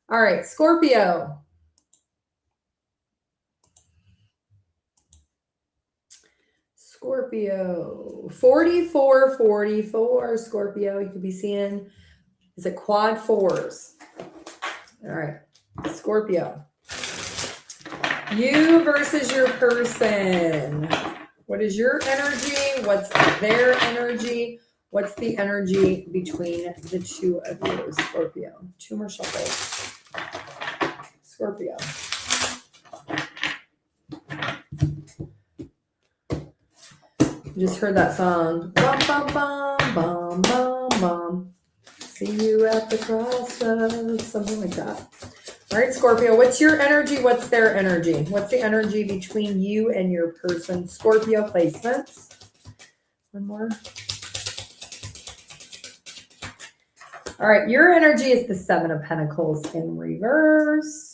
All right, Scorpio. Scorpio, 4444, Scorpio, you could be seeing, is it quad fours? All right, Scorpio. You versus your person. What is your energy? What's their energy? What's the energy between the two of you, Scorpio? Two more shuffles. Scorpio. Just heard that song. Bum, bum, bum, bum, bum, bum. See you at the crossroads. Something like that. All right, Scorpio, what's your energy? What's their energy? What's the energy between you and your person? Scorpio placements. One more. All right, your energy is the Seven of Pentacles in reverse.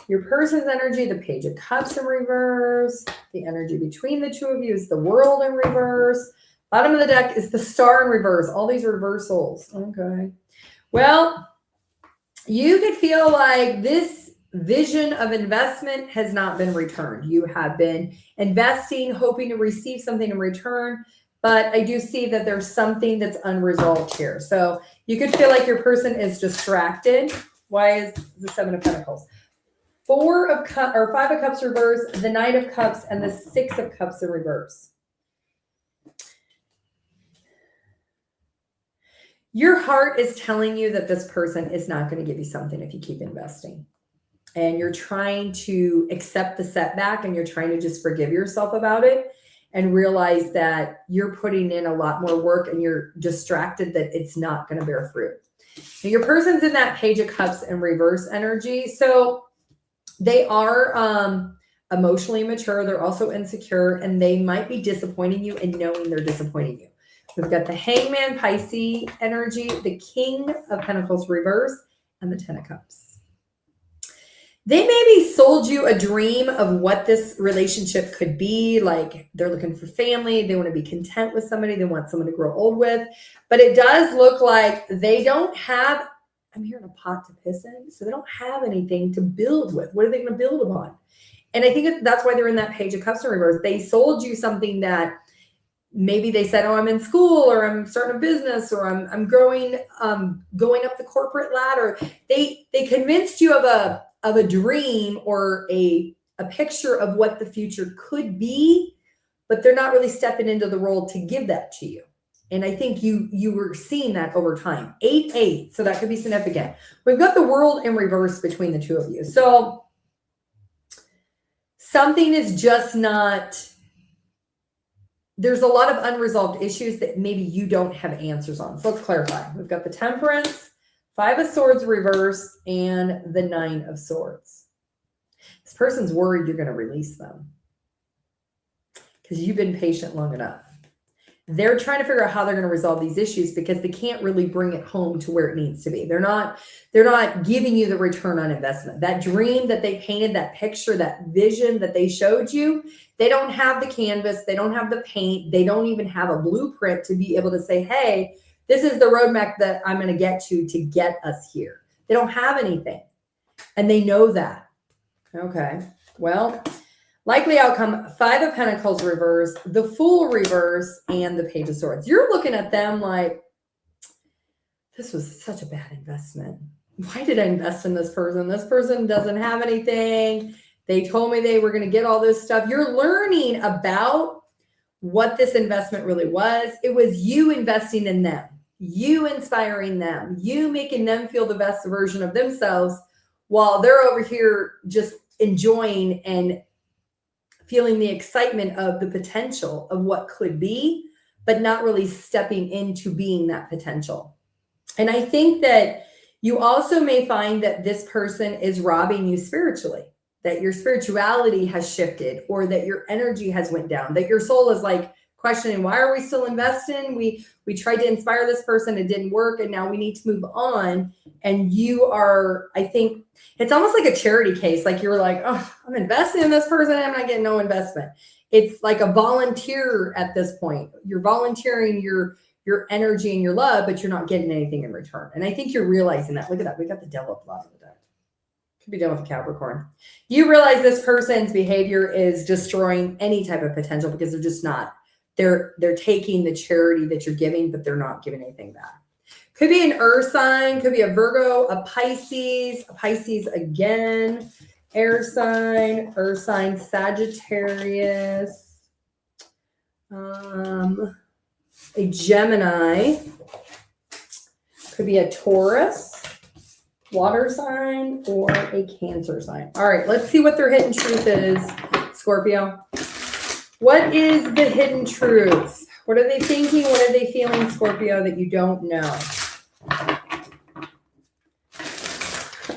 Your person's energy, the Page of Cups in reverse. The energy between the two of you is the World in reverse. Bottom of the deck is the Star in reverse. All these reversals. Okay. Well, you could feel like this vision of investment has not been returned. You have been investing, hoping to receive something in return, but I do see that there's something that's unresolved here. So you could feel like your person is distracted. Why is the Seven of Pentacles? Five of Cups reverse, the Knight of Cups, and the Six of Cups in reverse. Your heart is telling you that this person is not going to give you something if you keep investing. And you're trying to accept the setback and you're trying to just forgive yourself about it and realize that you're putting in a lot more work and you're distracted that it's not going to bear fruit. Now, your person's in that Page of Cups in reverse energy. So they are emotionally mature. They're also insecure and they might be disappointing you and knowing they're disappointing you. We've got the Hangman Pisces energy, the King of Pentacles reverse, and the Ten of Cups. They maybe sold you a dream of what this relationship could be. Like they're looking for family. They want to be content with somebody. They want someone to grow old with. But it does look like they don't have, I'm hearing a pot to piss in. So they don't have anything to build with. What are they going to build upon? And I think that's why they're in that Page of Cups in reverse. They sold you something that maybe they said, oh, I'm in school or I'm starting a business or I'm growing, going up the corporate ladder. They convinced you of a dream or a picture of what the future could be, but they're not really stepping into the role to give that to you. And I think you were seeing that over time. 8-8, so that could be significant. We've got the World in reverse between the two of you. So something is just not, there's a lot of unresolved issues that maybe you don't have answers on. So let's clarify. We've got the Temperance, Five of Swords reverse, and the Nine of Swords. This person's worried you're going to release them because you've been patient long enough. They're trying to figure out how they're going to resolve these issues because they can't really bring it home to where it needs to be. They're not giving you the return on investment. That dream that they painted, that picture, that vision that they showed you, they don't have the canvas. They don't have the paint. They don't even have a blueprint to be able to say, hey, this is the roadmap that I'm going to get to get us here. They don't have anything. And they know that. Okay. Well, likely outcome, Five of Pentacles reverse, the Fool reverse, and the Page of Swords. You're looking at them like, this was such a bad investment. Why did I invest in this person? This person doesn't have anything. They told me they were going to get all this stuff. You're learning about what this investment really was. It was you investing in them, you inspiring them, you making them feel the best version of themselves while they're over here just enjoying and feeling the excitement of the potential of what could be, but not really stepping into being that potential. And I think that you also may find that this person is robbing you spiritually, that your spirituality has shifted or that your energy has went down, that your soul is like questioning, why are we still investing? We tried to inspire this person, it didn't work, and now we need to move on. And you are, I think, it's almost like a charity case. Like you're like, oh, I'm investing in this person, I'm not getting no investment. It's like a volunteer at this point. You're volunteering your energy and your love, but you're not getting anything in return. And I think you're realizing that. Look at that. We got the Devil at the bottom of the deck. Could be done with a Capricorn. You realize this person's behavior is destroying any type of potential because they're just not they're taking the charity that you're giving, but they're not giving anything back. Could be an earth sign, could be a Virgo, a Pisces again, air sign, earth sign, Sagittarius, a Gemini, could be a Taurus, water sign, or a Cancer sign. All right, let's see what their hidden truth is, Scorpio. What is the hidden truth? What are they thinking? What are they feeling, Scorpio, that you don't know?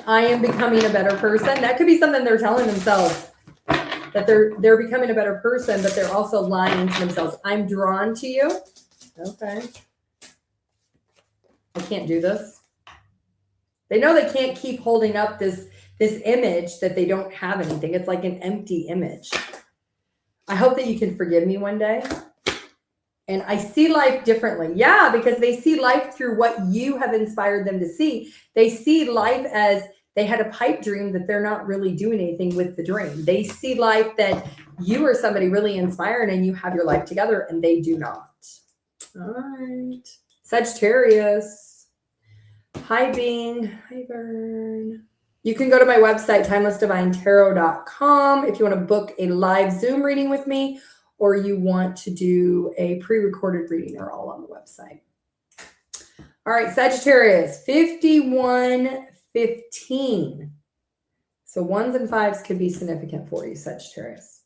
I am becoming a better person. That could be something they're telling themselves, that they're becoming a better person, but they're also lying to themselves. I'm drawn to you. Okay. I can't do this. They know they can't keep holding up this image that they don't have anything. It's like an empty image. I hope that you can forgive me one day. And I see life differently. Yeah, because they see life through what you have inspired them to see. They see life as they had a pipe dream that they're not really doing anything with the dream. They see life that you are somebody really inspired and you have your life together, and they do not. All right. Sagittarius. Hi, Bing. Hi, Vern. You can go to my website, timelessdivinetarot.com, if you want to book a live Zoom reading with me, or you want to do a pre-recorded reading. They're all on the website. All right, Sagittarius, 5115. So 1s and 5s could be significant for you, Sagittarius.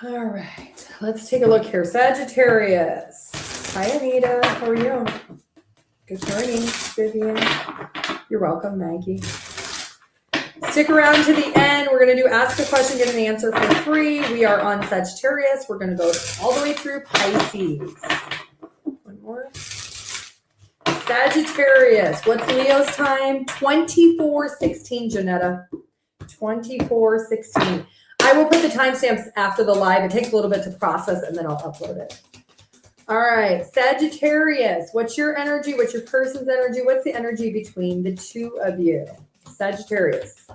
All right, let's take a look here. Sagittarius. Hi, Anita. How are you? Good morning, Vivian. You're welcome, Maggie. Stick around to the end. We're going to do ask a question, get an answer for free. We are on Sagittarius. We're going to go all the way through Pisces. One more. Sagittarius. What's Leo's time? 24:16, Janetta. 24:16. I will put the timestamps after the live. It takes a little bit to process, and then I'll upload it. All right, Sagittarius. What's your energy? What's your person's energy? What's the energy between the two of you? Sagittarius.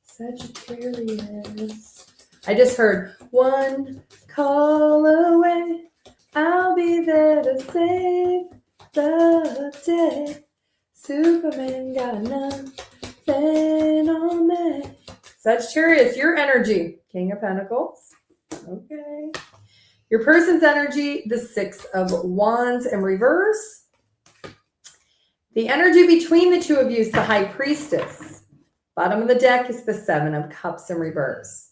Sagittarius. I just heard one call away. I'll be there to save the day. Superman got nothing on me. Sagittarius, your energy. King of Pentacles. Okay. Your person's energy, the 6 of Wands in reverse. The energy between the two of you is the High Priestess. Bottom of the deck is the 7 of Cups in reverse.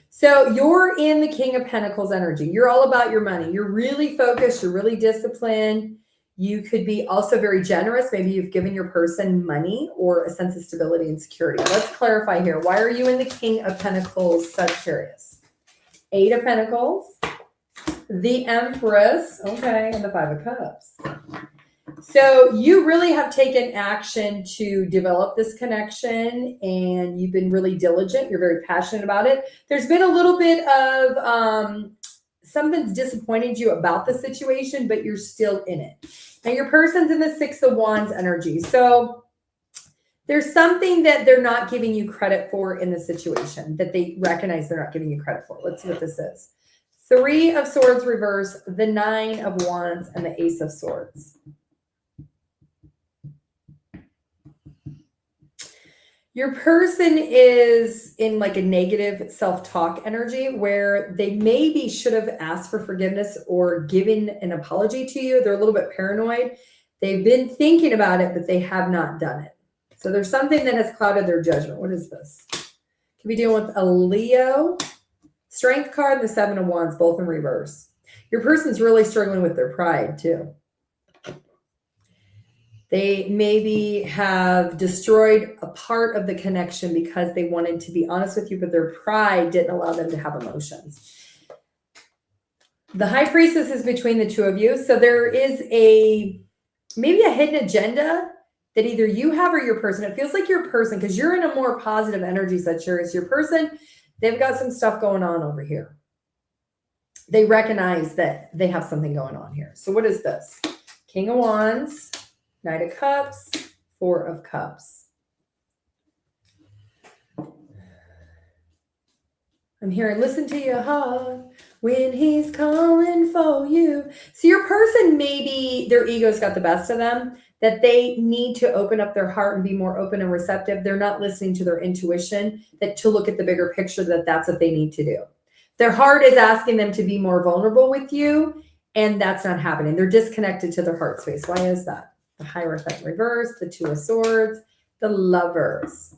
So you're in the King of Pentacles energy. You're all about your money. You're really focused. You're really disciplined. You could be also very generous. Maybe you've given your person money or a sense of stability and security. Let's clarify here. Why are you in the King of Pentacles, Sagittarius? 8 of Pentacles. The Empress, okay, and the 5 of Cups. So you really have taken action to develop this connection, and you've been really diligent. You're very passionate about it. There's been a little bit of something's disappointed you about the situation, but you're still in it. And your person's in the 6 of Wands energy. So there's something that they're not giving you credit for in the situation, that they recognize they're not giving you credit for. Let's see what this is. 3 of Swords reverse, the 9 of Wands, and the Ace of Swords. Your person is in like a negative self-talk energy where they maybe should have asked for forgiveness or given an apology to you. They're a little bit paranoid. They've been thinking about it, but they have not done it. So there's something that has clouded their judgment. What is this? Could be dealing with a Leo. Strength card, the 7 of Wands, both in reverse. Your person's really struggling with their pride too. They maybe have destroyed a part of the connection because they wanted to be honest with you, but their pride didn't allow them to have emotions. The High Priestess is between the two of you. So there is maybe a hidden agenda that either you have or your person. It feels like your person, because you're in a more positive energy, Sagittarius. Your person, they've got some stuff going on over here. They recognize that they have something going on here. So what is this? King of Wands, Knight of Cups, 4 of Cups. I'm hearing, listen to your heart when he's calling for you. So your person, maybe their ego's got the best of them, that they need to open up their heart and be more open and receptive. They're not listening to their intuition, that to look at the bigger picture, that that's what they need to do. Their heart is asking them to be more vulnerable with you, and that's not happening. They're disconnected to their heart space. Why is that? The Hierophant reverse, the Two of Swords, the Lovers.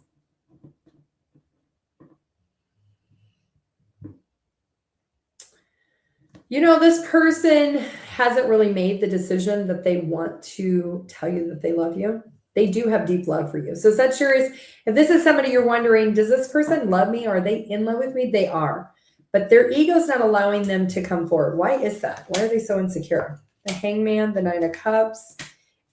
You know, this person hasn't really made the decision that they want to tell you that they love you. They do have deep love for you. So Sagittarius, if this is somebody you're wondering, does this person love me? Or are they in love with me? They are. But their ego's not allowing them to come forward. Why is that? Why are they so insecure? The Hangman, the Nine of Cups,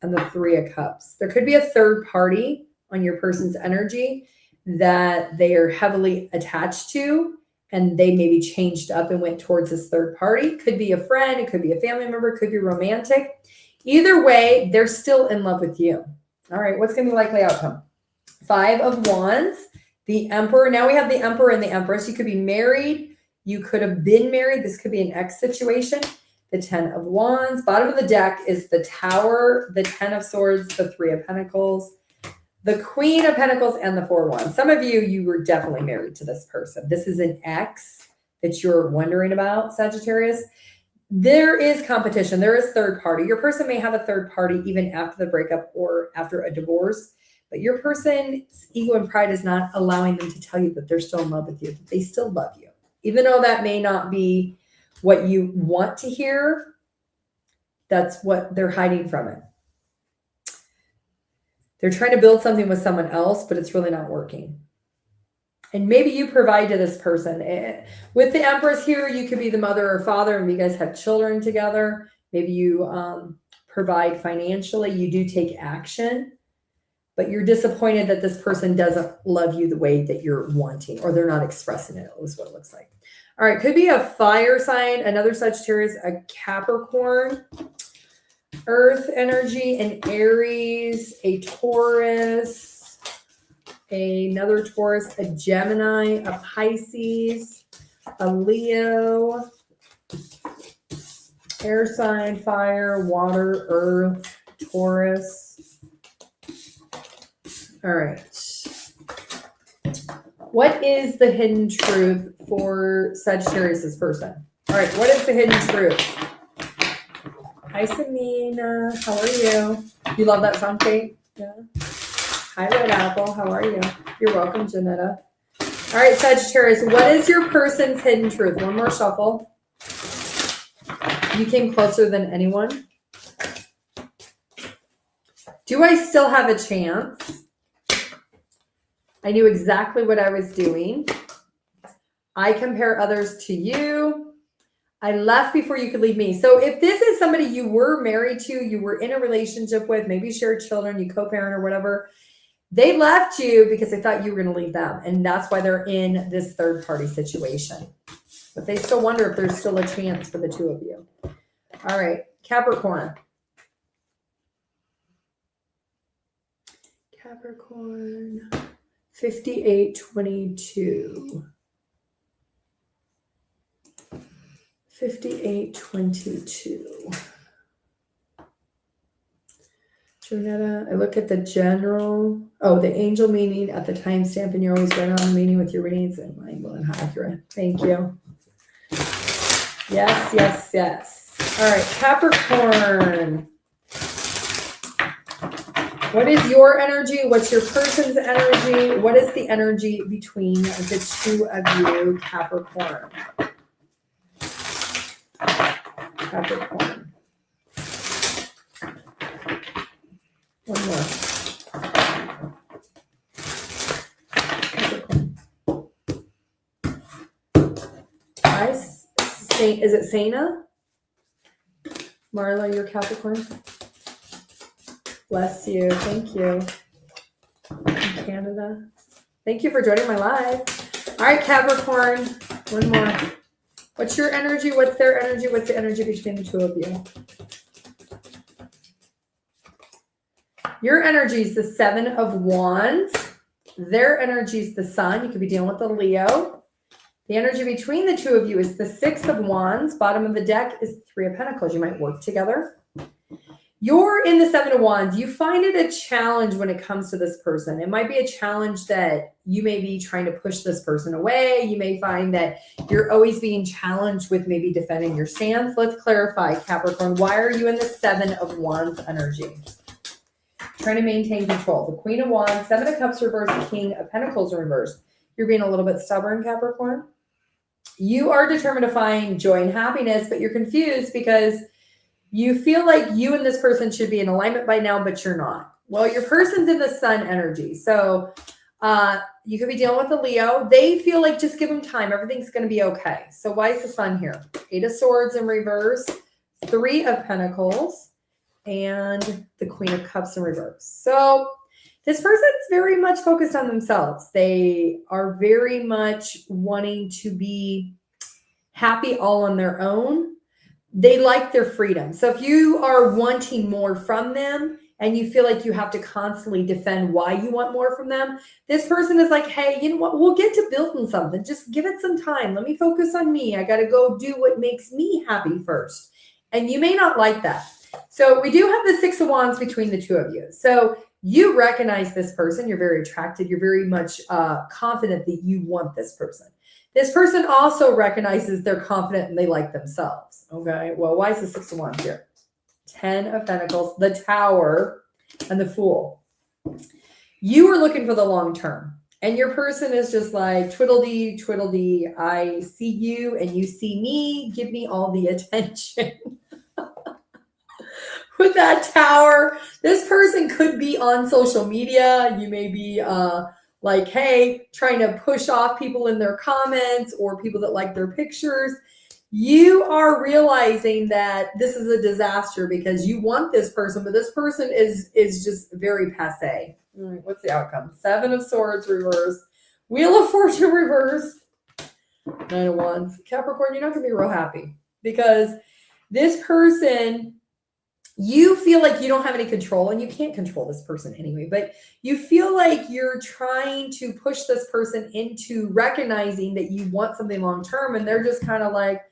and the Three of Cups. There could be a third party on your person's energy that they are heavily attached to, and they maybe changed up and went towards this third party. Could be a friend, it could be a family member, could be romantic. Either way, they're still in love with you. All right, what's going to be likely outcome? Five of Wands, the Emperor. Now we have the Emperor and the Empress. You could be married. You could have been married. This could be an ex situation. The Ten of Wands. Bottom of the deck is the Tower, the Ten of Swords, the Three of Pentacles, the Queen of Pentacles, and the Four of Wands. Some of you were definitely married to this person. This is an ex that you're wondering about, Sagittarius. There is competition. There is third party. Your person may have a third party even after the breakup or after a divorce, but your person's ego and pride is not allowing them to tell you that they're still in love with you, that they still love you. Even though that may not be what you want to hear, that's what they're hiding from it. They're trying to build something with someone else, but it's really not working. And maybe you provide to this person. With the Empress here, you could be the mother or father, and you guys have children together. Maybe you provide financially. You do take action, but you're disappointed that this person doesn't love you the way that you're wanting, or they're not expressing it, is what it looks like. All right, could be a fire sign, another Sagittarius, a Capricorn, Earth energy, an Aries, a Taurus, another Taurus, a Gemini, a Pisces, a Leo, air sign, fire, water, earth, Taurus. All right. What is the hidden truth for Sagittarius' person? All right, what is the hidden truth? Hi, Samina. How are you? You love that song, Kate? Yeah. Hi, Red Apple. How are you? You're welcome, Janetta. All right, Sagittarius, what is your person's hidden truth? One more shuffle. You came closer than anyone. Do I still have a chance? I knew exactly what I was doing. I compare others to you. I left before you could leave me. So if this is somebody you were married to, you were in a relationship with, maybe shared children, you co-parent or whatever, they left you because they thought you were going to leave them. And that's why they're in this third party situation. But they still wonder if there's still a chance for the two of you. All right, Capricorn. Capricorn, 5822. 5822. Jonetta, I look at the general. Oh, the angel meaning at the timestamp, and you're always right on the meaning with your readings, and mine will and accurate. Thank you. Yes, yes, yes. All right, Capricorn. What is your energy? What's your person's energy? What is the energy between the two of you, Capricorn? Capricorn. One more. Capricorn. Is it Sana? Marla, you're Capricorn. Bless you. Thank you. In Canada. Thank you for joining my live. All right, Capricorn. One more. What's your energy? What's their energy? What's the energy between the two of you? Your energy is the Seven of Wands. Their energy is the Sun. You could be dealing with a Leo. The energy between the two of you is the Six of Wands. Bottom of the deck is Three of Pentacles. You might work together. You're in the Seven of Wands. You find it a challenge when it comes to this person. It might be a challenge that you may be trying to push this person away. You may find that you're always being challenged with maybe defending your stance. Let's clarify, Capricorn. Why are you in the Seven of Wands energy? Trying to maintain control. The Queen of Wands, Seven of Cups reversed, King of Pentacles reversed. You're being a little bit stubborn, Capricorn. You are determined to find joy and happiness, but you're confused because you feel like you and this person should be in alignment by now, but you're not. Well, your person's in the Sun energy. So you could be dealing with a Leo. They feel like just give them time. Everything's going to be okay. So why is the Sun here? Eight of Swords in reverse, Three of Pentacles, and the Queen of Cups in reverse. So this person's very much focused on themselves. They are very much wanting to be happy all on their own. They like their freedom. So if you are wanting more from them and you feel like you have to constantly defend why you want more from them, this person is like, hey, you know what? We'll get to building something. Just give it some time. Let me focus on me. I got to go do what makes me happy first. And you may not like that. So we do have the Six of Wands between the two of you. So you recognize this person. You're very attracted. You're very much confident that you want this person. This person also recognizes they're confident and they like themselves. Okay. Well, why is the Six of Wands here? 10 of Pentacles, the Tower, and the Fool. You are looking for the long term. And your person is just like, twiddle-dee, twiddle-dee. I see you and you see me. Give me all the attention. With that Tower, this person could be on social media. You may be like, hey, trying to push off people in their comments or people that like their pictures. You are realizing that this is a disaster because you want this person, but this person is just very passe. What's the outcome? Seven of Swords reverse, Wheel of Fortune reverse, Nine of Wands. Capricorn, you're not going to be real happy because this person, you feel like you don't have any control, and you can't control this person anyway, but you feel like you're trying to push this person into recognizing that you want something long-term, and they're just kind of like,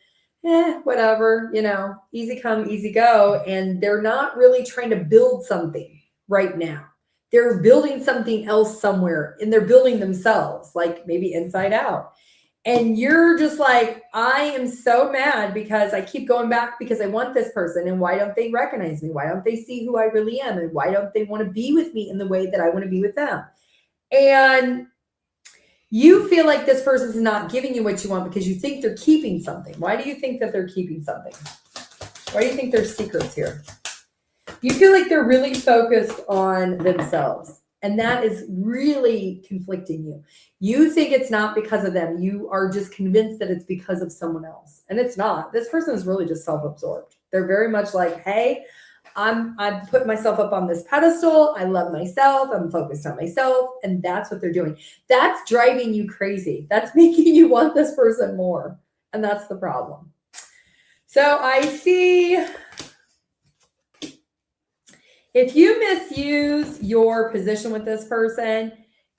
whatever, you know, easy come, easy go. And they're not really trying to build something right now. They're building something else somewhere, and they're building themselves, like maybe inside out. And you're just like, I am so mad because I keep going back because I want this person. And why don't they recognize me? Why don't they see who I really am? And why don't they want to be with me in the way that I want to be with them? And you feel like this person's not giving you what you want because you think they're keeping something. Why do you think that they're keeping something? Why do you think there's secrets here? You feel like they're really focused on themselves. And that is really conflicting you. You think it's not because of them. You are just convinced that it's because of someone else. And it's not. This person is really just self-absorbed. They're very much like, hey, I'm putting myself up on this pedestal. I love myself. I'm focused on myself. And that's what they're doing. That's driving you crazy. That's making you want this person more. And that's the problem. So I see, if you misuse your position with this person,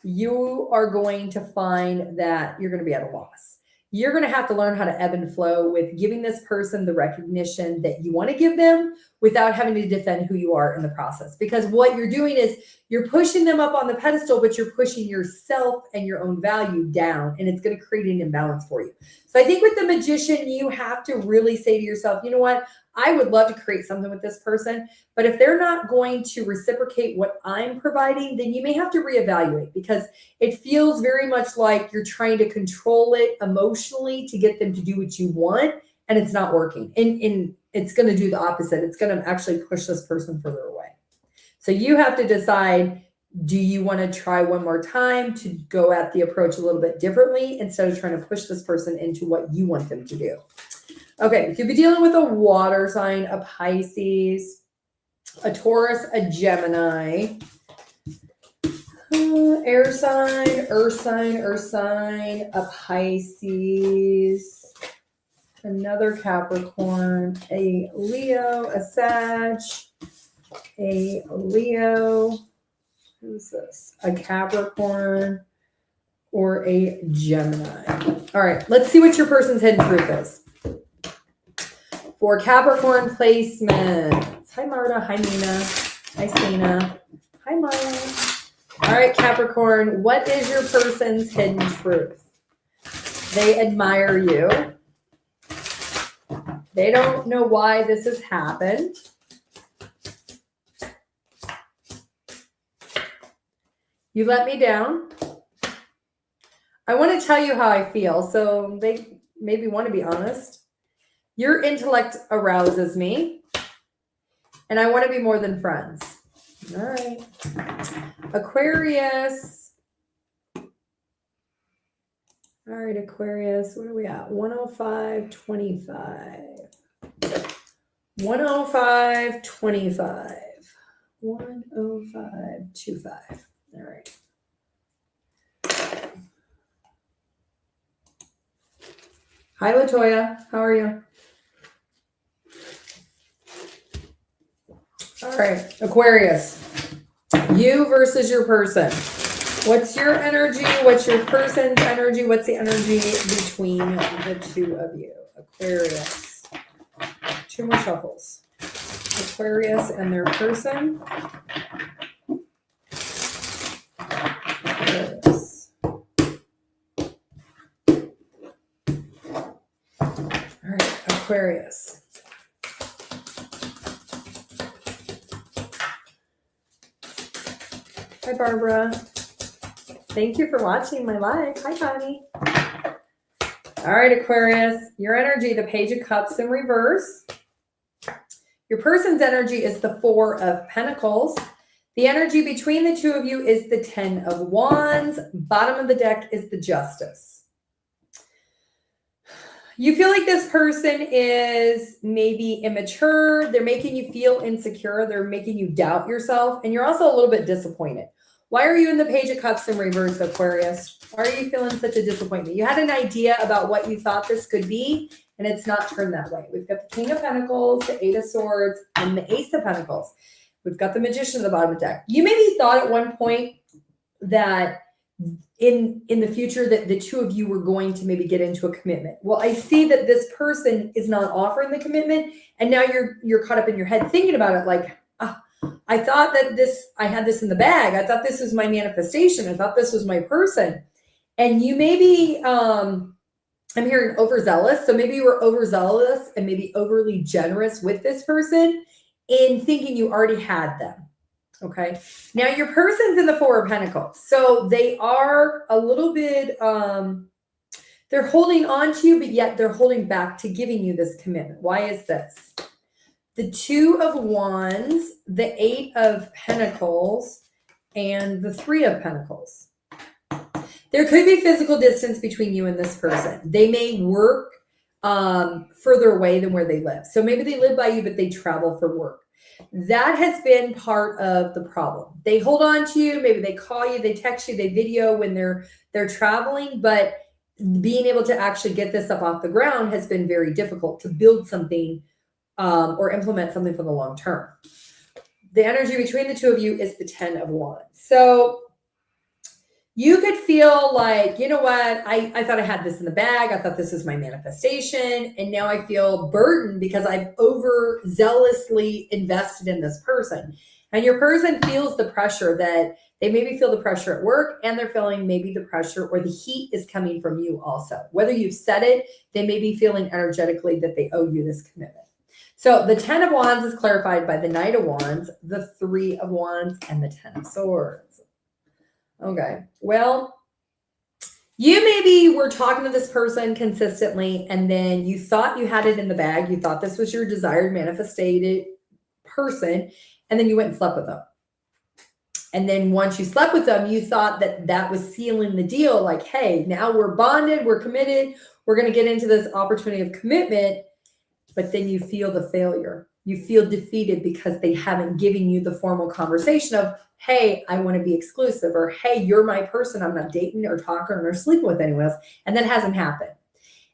you are going to find that you're going to be at a loss. You're going to have to learn how to ebb and flow with giving this person the recognition that you want to give them without having to defend who you are in the process. Because what you're doing is you're pushing them up on the pedestal, but you're pushing yourself and your own value down, and it's going to create an imbalance for you. So I think with the Magician, you have to really say to yourself, you know what? I would love to create something with this person, but if they're not going to reciprocate what I'm providing, then you may have to reevaluate, because it feels very much like you're trying to control it emotionally to get them to do what you want, and it's not working. And it's going to do the opposite. It's going to actually push this person further away. So you have to decide, do you want to try one more time to go at the approach a little bit differently instead of trying to push this person into what you want them to do? Okay, you could be dealing with a water sign, a Pisces, a Taurus, a Gemini, air sign, earth sign, a Pisces, another Capricorn, a Leo, a Sag, a Leo, who's this? A Capricorn, or a Gemini. All right, let's see what your person's hidden truth is. For Capricorn placements. Hi, Marta. Hi, Nina. Hi, Stina. Hi, Maya. All right, Capricorn, what is your person's hidden truth? They admire you. They don't know why this has happened. You let me down. I want to tell you how I feel, so they maybe want to be honest. Your intellect arouses me, and I want to be more than friends. All right. Aquarius. All right, Aquarius, what are we at? 105.25. 105.25. 105.25. All right. Hi, Latoya. How are you? All right, Aquarius. You versus your person. What's your energy? What's your person's energy? What's the energy between the two of you? Aquarius. Two more shuffles. Aquarius and their person. Aquarius. All right, Aquarius. Hi, Barbara. Thank you for watching my live. Hi, Connie. All right, Aquarius. Your energy, the Page of Cups in reverse. Your person's energy is the Four of Pentacles. The energy between the two of you is the Ten of Wands. Bottom of the deck is the Justice. You feel like this person is maybe immature. They're making you feel insecure. They're making you doubt yourself. And you're also a little bit disappointed. Why are you in the Page of Cups in reverse, Aquarius? Why are you feeling such a disappointment? You had an idea about what you thought this could be, and it's not turned that way. We've got the King of Pentacles, the Eight of Swords, and the Ace of Pentacles. We've got the Magician at the bottom of the deck. You maybe thought at one point that in the future that the two of you were going to maybe get into a commitment. Well, I see that this person is not offering the commitment, and now you're caught up in your head thinking about it like, I thought that I had this in the bag. I thought this was my manifestation. I thought this was my person. And you maybe, I'm hearing overzealous. So maybe you were overzealous and maybe overly generous with this person in thinking you already had them. Okay. Now your person's in the Four of Pentacles. So they are a little bit, they're holding on to you, but yet they're holding back to giving you this commitment. Why is this? The Two of Wands, the Eight of Pentacles, and the Three of Pentacles. There could be physical distance between you and this person. They may work further away than where they live. So maybe they live by you, but they travel for work. That has been part of the problem. They hold on to you. Maybe they call you, they text you, they video when they're traveling, but being able to actually get this up off the ground has been very difficult to build something or implement something for the long term. The energy between the two of you is the Ten of Wands. So you could feel like, you know what, I thought I had this in the bag. I thought this was my manifestation. And now I feel burdened because I've overzealously invested in this person. And your person feels the pressure that they maybe feel the pressure at work, and they're feeling maybe the pressure or the heat is coming from you also. Whether you've said it, they may be feeling energetically that they owe you this commitment. So the Ten of Wands is clarified by the Knight of Wands, the Three of Wands, and the Ten of Swords. Okay, well, you maybe were talking to this person consistently, and then you thought you had it in the bag. You thought this was your desired manifested person, and then you went and slept with them. And then once you slept with them, you thought that that was sealing the deal. Like, hey, now we're bonded, we're committed, we're going to get into this opportunity of commitment. But then you feel the failure. You feel defeated because they haven't given you the formal conversation of, hey, I want to be exclusive, or hey, you're my person. I'm not dating or talking or sleeping with anyone else. And that hasn't happened.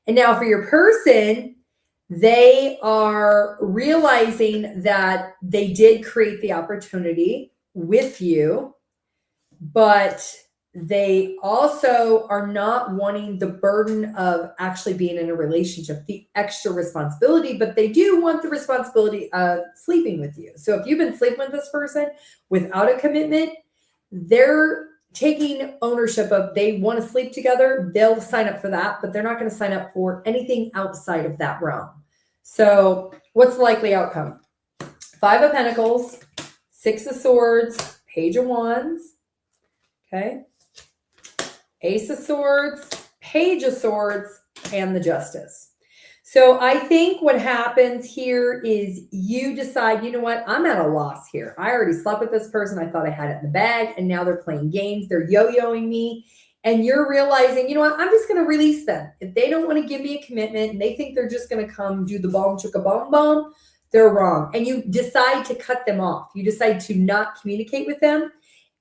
And now for your person, they are realizing that they did create the opportunity with you, but They also are not wanting the burden of actually being in a relationship, the extra responsibility, but they do want the responsibility of sleeping with you. So if you've been sleeping with this person without a commitment, they're taking ownership of, they want to sleep together. They'll sign up for that, but they're not going to sign up for anything outside of that realm. So what's the likely outcome? 5 of Pentacles, 6 of Swords, Page of Wands, okay? Ace of Swords, Page of Swords, and the Justice. So I think what happens here is you decide, you know what, I'm at a loss here. I already slept with this person. I thought I had it in the bag, and now they're playing games. They're yo-yoing me. And you're realizing, you know what, I'm just going to release them. If they don't want to give me a commitment and they think they're just going to come do the boom chicka boom boom, they're wrong. And you decide to cut them off. You decide to not communicate with them.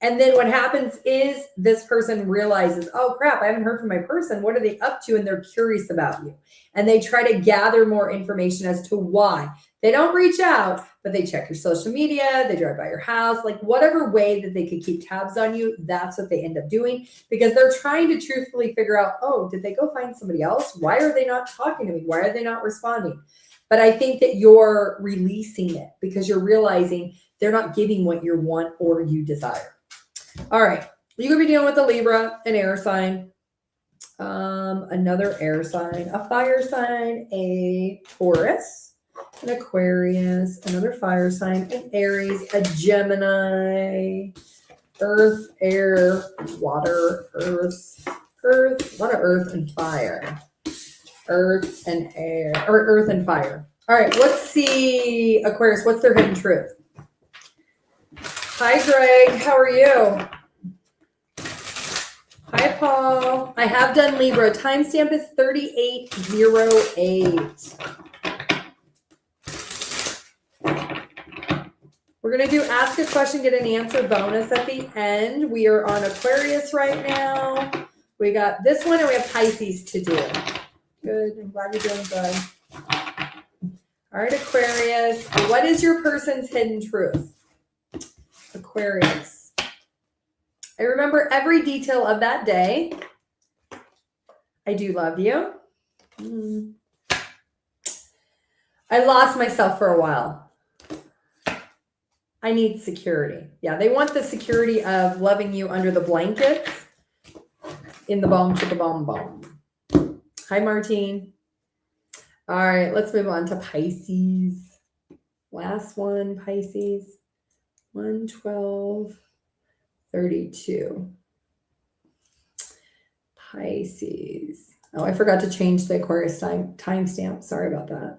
And then what happens is this person realizes, oh crap, I haven't heard from my person. What are they up to? And they're curious about you. And they try to gather more information as to why. They don't reach out, but they check your social media, they drive by your house, like whatever way that they could keep tabs on you, that's what they end up doing, because they're trying to truthfully figure out, oh, did they go find somebody else? Why are they not talking to me? Why are they not responding? But I think that you're releasing it because you're realizing they're not giving what you want or you desire. All right, you're going to be dealing with a Libra, an air sign, another air sign, a fire sign, a Taurus, an Aquarius, another fire sign, an Aries, a Gemini, earth, air, water, earth, a lot of earth and fire, earth and air, or earth and fire. All right, let's see, Aquarius, what's their hidden truth? Hi, Greg. How are you? Hi, Paul. I have done Libra. Timestamp is 3808. We're going to do ask a question, get an answer bonus at the end. We are on Aquarius right now. We got this one and we have Pisces to do. Good. I'm glad you're doing good. All right, Aquarius. What is your person's hidden truth? Aquarius. I remember every detail of that day. I do love you. I lost myself for a while. I need security. Yeah, they want the security of loving you under the blankets in the boom chicka boom boom. Hi, Martine. All right, let's move on to Pisces. Last one, Pisces. 1/12/32. Pisces. Oh, I forgot to change the Aquarius timestamp. Sorry about that.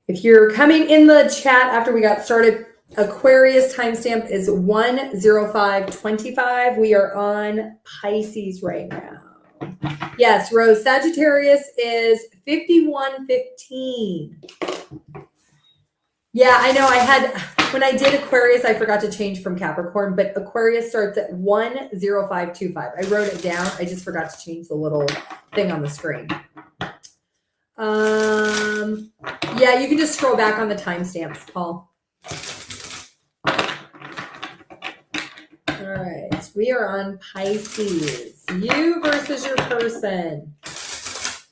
If you're coming in the chat after we got started, Aquarius timestamp is 1/05/25. We are on Pisces right now. Yes, Rose. Sagittarius is 51:15. Yeah, I know. When I did Aquarius, I forgot to change from Capricorn, but Aquarius starts at 1/05/25. I wrote it down. I just forgot to change the little thing on the screen. Yeah, you can just scroll back on the timestamps, Paul. All right, we are on Pisces. You versus your person.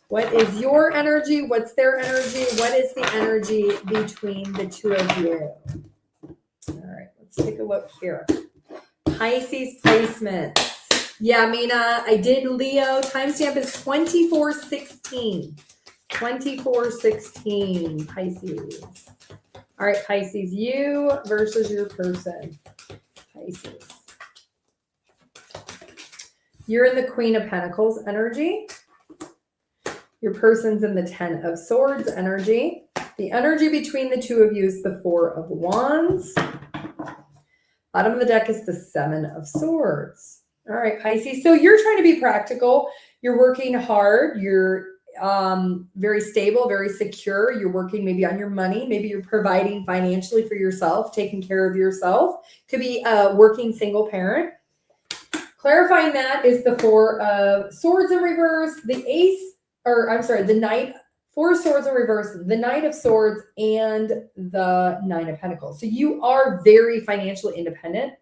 What is your energy? What's their energy? What is the energy between the two of you? All right, let's take a look here. Pisces placement. Yeah, Mina, I did Leo. Timestamp is 24/16. 24/16, Pisces. All right, Pisces, you versus your person. Pisces. You're in the Queen of Pentacles energy. Your person's in the 10 of Swords energy. The energy between the two of you is the 4 of Wands. Bottom of the deck is the 7 of Swords. All right, Pisces. So you're trying to be practical. You're working hard. You're very stable, very secure. You're working maybe on your money. Maybe you're providing financially for yourself, taking care of yourself. Could be a working single parent. Clarifying that is the 4 of Swords in reverse, the Knight, 4 Swords in reverse, the Knight of Swords, and the 9 of Pentacles. So you are very financially independent.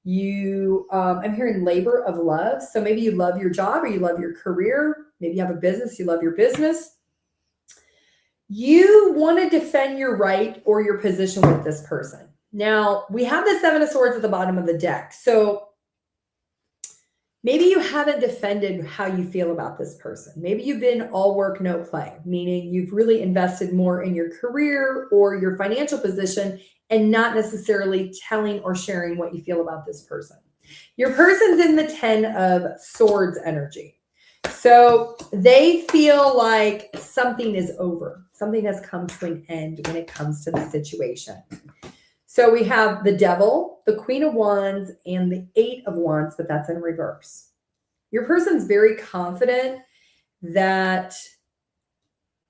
I'm hearing labor of love. So maybe you love your job or you love your career. Maybe you have a business, you love your business. You want to defend your right or your position with this person. Now, we have the Seven of Swords at the bottom of the deck. So maybe you haven't defended how you feel about this person. Maybe you've been all work, no play, meaning you've really invested more in your career or your financial position and not necessarily telling or sharing what you feel about this person. Your person's in the 10 of Swords energy. So they feel like something is over. Something has come to an end when it comes to the situation. So we have the Devil, the Queen of Wands, and the 8 of Wands, but that's in reverse. Your person's very confident that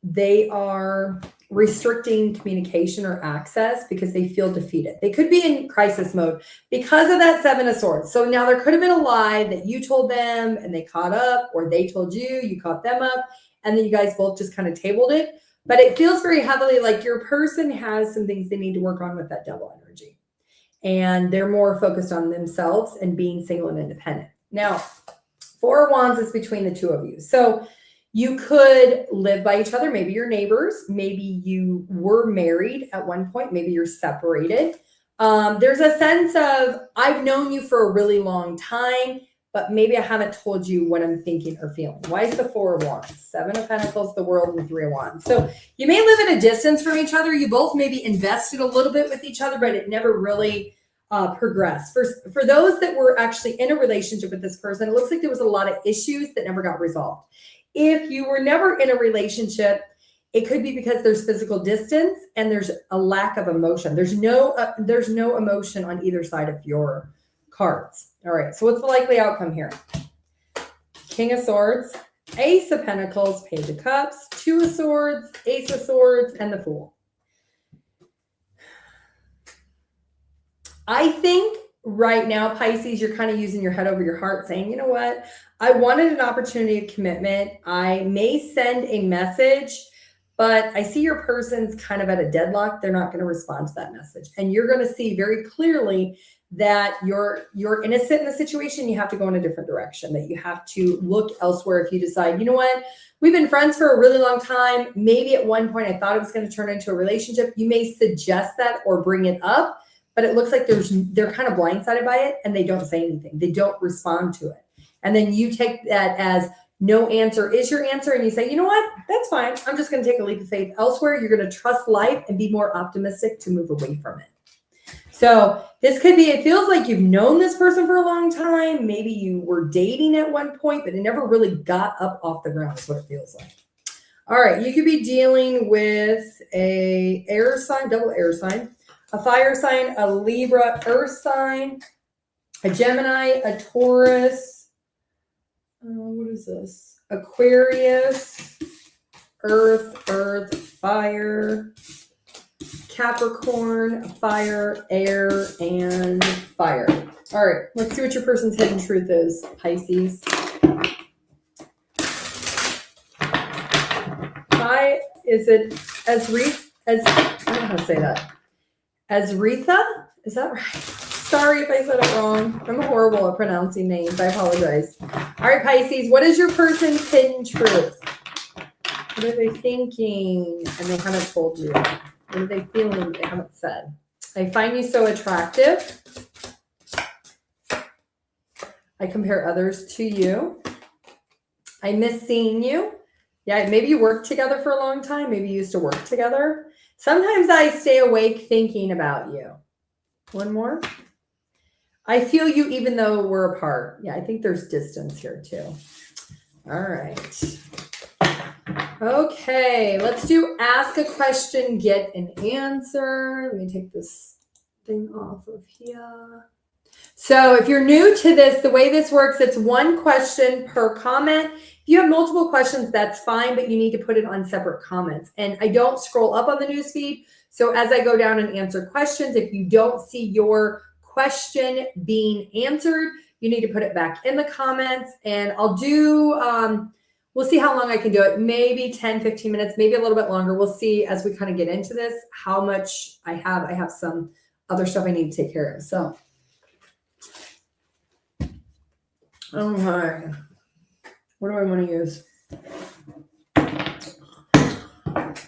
they are restricting communication or access because they feel defeated. They could be in crisis mode because of that 7 of Swords. So now there could have been a lie that you told them and they caught up, or they told you, you caught them up, and then you guys both just kind of tabled it. But it feels very heavily like your person has some things they need to work on with that Devil energy. And they're more focused on themselves and being single and independent. Now, 4 of Wands is between the two of you. So you could live by each other. Maybe you're neighbors. Maybe you were married at one point. Maybe you're separated. There's a sense of, I've known you for a really long time, but maybe I haven't told you what I'm thinking or feeling. Why is the 4 of Wands? 7 of Pentacles, the World, and 3 of Wands. So you may live at a distance from each other. You both maybe invested a little bit with each other, but it never really progressed. For those that were actually in a relationship with this person, it looks like there was a lot of issues that never got resolved. If you were never in a relationship, it could be because there's physical distance and there's a lack of emotion. There's no emotion on either side of your cards. All right, so what's the likely outcome here? King of Swords, Ace of Pentacles, Page of Cups, 2 of Swords, Ace of Swords, and the Fool. I think right now, Pisces, you're kind of using your head over your heart saying, you know what? I wanted an opportunity of commitment. I may send a message, but I see your person's kind of at a deadlock. They're not going to respond to that message. And you're going to see very clearly that you're innocent in the situation. You have to go in a different direction, that you have to look elsewhere if you decide, you know what? We've been friends for a really long time. Maybe at one point I thought it was going to turn into a relationship. You may suggest that or bring it up, but it looks like they're kind of blindsided by it and they don't say anything. They don't respond to it. And then you take that as no answer is your answer. And you say, you know what? That's fine. I'm just going to take a leap of faith elsewhere. You're going to trust life and be more optimistic to move away from it. So this could be, it feels like you've known this person for a long time. Maybe you were dating at one point, but it never really got up off the ground is what it feels like. All right. You could be dealing with a air sign, double air sign, a fire sign, a Libra earth sign, a Gemini, a Taurus. What is this? Aquarius, earth, fire, Capricorn, fire, air, and fire. All right, let's see what your person's hidden truth is, Pisces. Is it I don't know how to say that. Azretha? Is that right? Sorry if I said it wrong. I'm horrible at pronouncing names. I apologize. All right, Pisces, what is your person's hidden truth? What are they thinking? And they haven't told you. What are they feeling? They haven't said. I find you so attractive. I compare others to you. I miss seeing you. Yeah, maybe you worked together for a long time. Maybe you used to work together. Sometimes I stay awake thinking about you. One more. I feel you even though we're apart. Yeah, I think there's distance here too. All right. Okay, let's do ask a question, get an answer. Let me take this thing off of here. So if you're new to this, the way this works, it's one question per comment. If you have multiple questions, that's fine, but you need to put it on separate comments. And I don't scroll up on the newsfeed. So as I go down and answer questions, if you don't see your question being answered, you need to put it back in the comments. And I'll do, we'll see how long I can do it. Maybe 10, 15 minutes, maybe a little bit longer. We'll see as we kind of get into this, how much I have. I have some other stuff I need to take care of. So Okay. What do I want to use?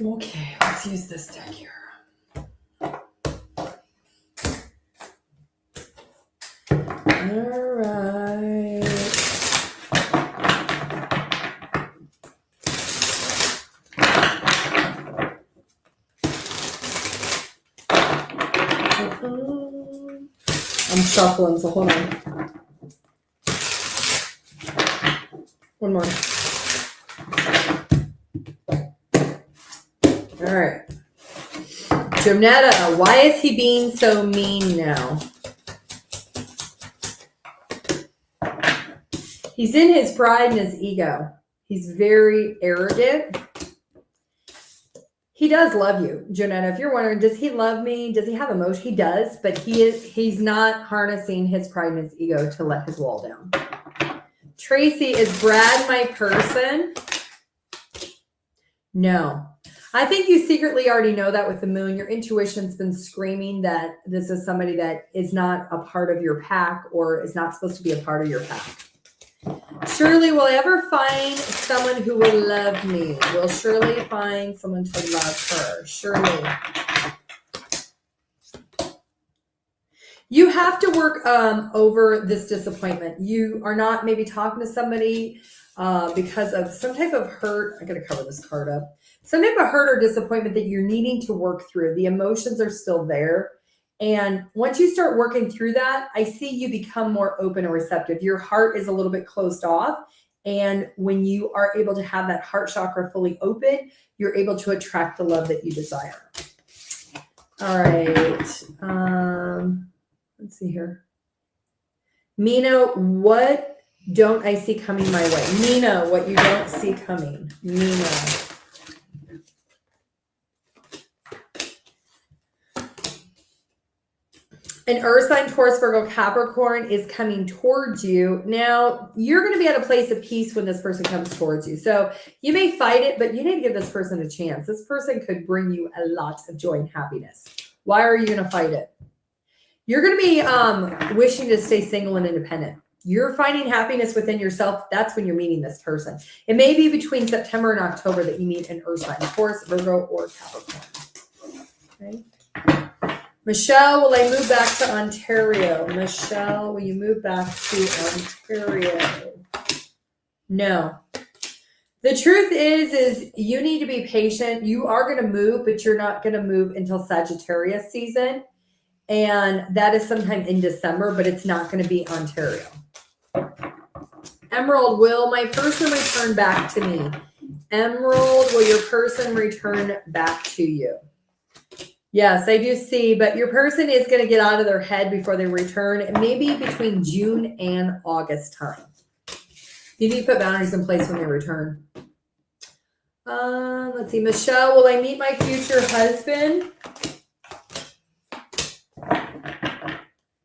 Okay, let's use this deck here. All right. I'm shuffling, so hold on. One more. All right. Jonetta, why is he being so mean now? He's in his pride and his ego. He's very arrogant. He does love you, Jonetta. If you're wondering, does he love me? Does he have emotion? He does, but he's not harnessing his pride and his ego to let his wall down. Tracy, is Brad my person? No. I think you secretly already know that with the moon. Your intuition's been screaming that this is somebody that is not a part of your pack or is not supposed to be a part of your pack. Shirley, will I ever find someone who will love me? Will Shirley find someone to love her? Shirley. You have to work over this disappointment. You are not maybe talking to somebody because of some type of hurt. I got to cover this card up. Some type of hurt or disappointment that you're needing to work through. The emotions are still there. And once you start working through that, I see you become more open and receptive. Your heart is a little bit closed off. And when you are able to have that heart chakra fully open, you're able to attract the love that you desire. All right. Let's see here. Mina, what don't I see coming my way? Mina, what you don't see coming. Mina. An Earth sign, Taurus, Virgo, Capricorn is coming towards you. Now, you're going to be at a place of peace when this person comes towards you. So you may fight it, but you need to give this person a chance. This person could bring you a lot of joy and happiness. Why are you going to fight it? You're going to be wishing to stay single and independent. You're finding happiness within yourself. That's when you're meeting this person. It may be between September and October that you meet an Earth sign, Taurus, Virgo, or Capricorn. Okay. Michelle, will I move back to Ontario? Michelle, will you move back to Ontario? No. The truth is you need to be patient. You are going to move, but you're not going to move until Sagittarius season. And that is sometime in December, but it's not going to be Ontario. Emerald, will my person return back to me? Emerald, will your person return back to you? Yes, I do see, but your person is going to get out of their head before they return. It may be between June and August time. You need to put boundaries in place when they return. Let's see. Michelle, will I meet my future husband?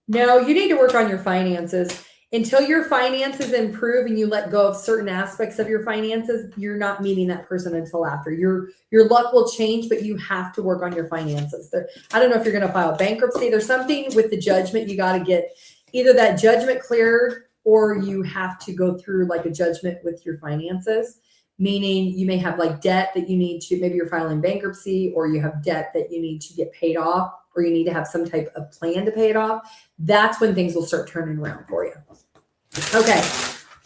No, you need to work on your finances. Until your finances improve and you let go of certain aspects of your finances, you're not meeting that person until after. Your luck will change, but you have to work on your finances. I don't know if you're going to file bankruptcy. There's something with the judgment. You got to get either that judgment cleared or you have to go through like a judgment with your finances, meaning you may have like debt that you need to, maybe you're filing bankruptcy or you have debt that you need to get paid off or you need to have some type of plan to pay it off. That's when things will start turning around for you. Okay.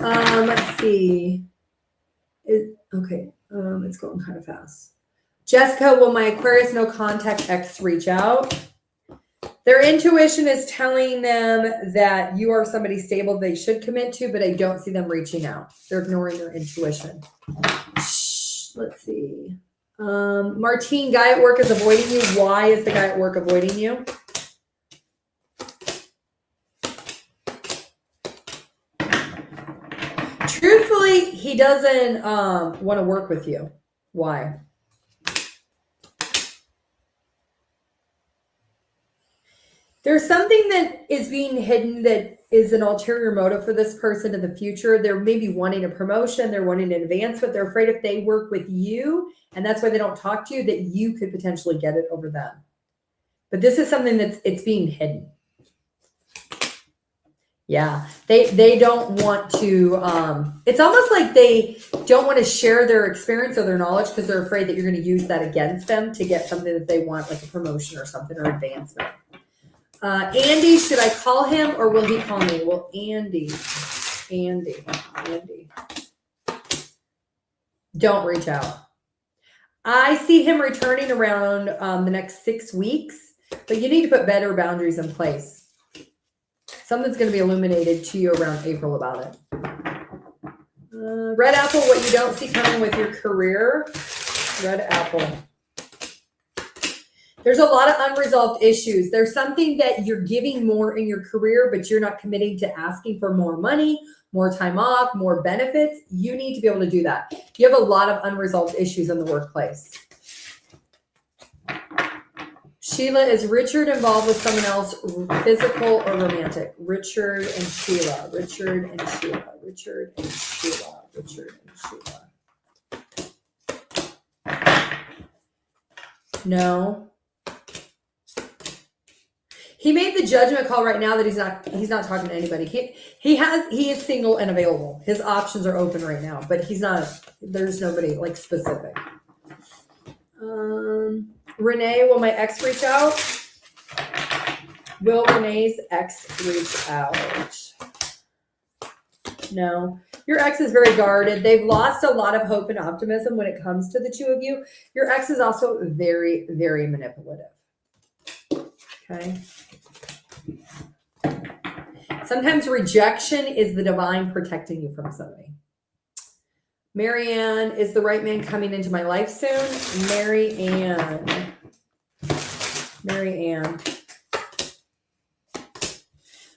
Let's see. It's going kind of fast. Jessica, will my Aquarius no contact ex reach out? Their intuition is telling them that you are somebody stable they should commit to, but I don't see them reaching out. They're ignoring their intuition. Shh, let's see. Martine, guy at work is avoiding you. Why is the guy at work avoiding you? Truthfully, he doesn't want to work with you. Why? There's something that is being hidden that is an ulterior motive for this person in the future. They're maybe wanting a promotion. They're wanting an advancement. They're afraid if they work with you, and that's why they don't talk to you, that you could potentially get it over them. But this is something it's being hidden. Yeah, they don't want to. It's almost like they don't want to share their experience or their knowledge because they're afraid that you're going to use that against them to get something that they want, like a promotion or something or advancement. Andy, should I call him or will he call me? Well, Andy, don't reach out. I see him returning around the next 6 weeks, but you need to put better boundaries in place. Something's going to be illuminated to you around April about it. Red apple, what you don't see coming with your career. Red apple. There's a lot of unresolved issues. There's something that you're giving more in your career, but you're not committing to asking for more money, more time off, more benefits. You need to be able to do that. You have a lot of unresolved issues in the workplace. Sheila, is Richard involved with someone else, physical or romantic? Richard and Sheila. Richard and Sheila. Richard and Sheila. Richard and Sheila. No. He made the judgment call right now that he's not talking to anybody. He is single and available. His options are open right now, but there's nobody like specific. Renee, will my ex reach out? Will Renee's ex reach out? No. Your ex is very guarded. They've lost a lot of hope and optimism when it comes to the two of you. Your ex is also very, very manipulative. Okay. Sometimes rejection is the divine protecting you from somebody. Marianne, is the right man coming into my life soon? Marianne.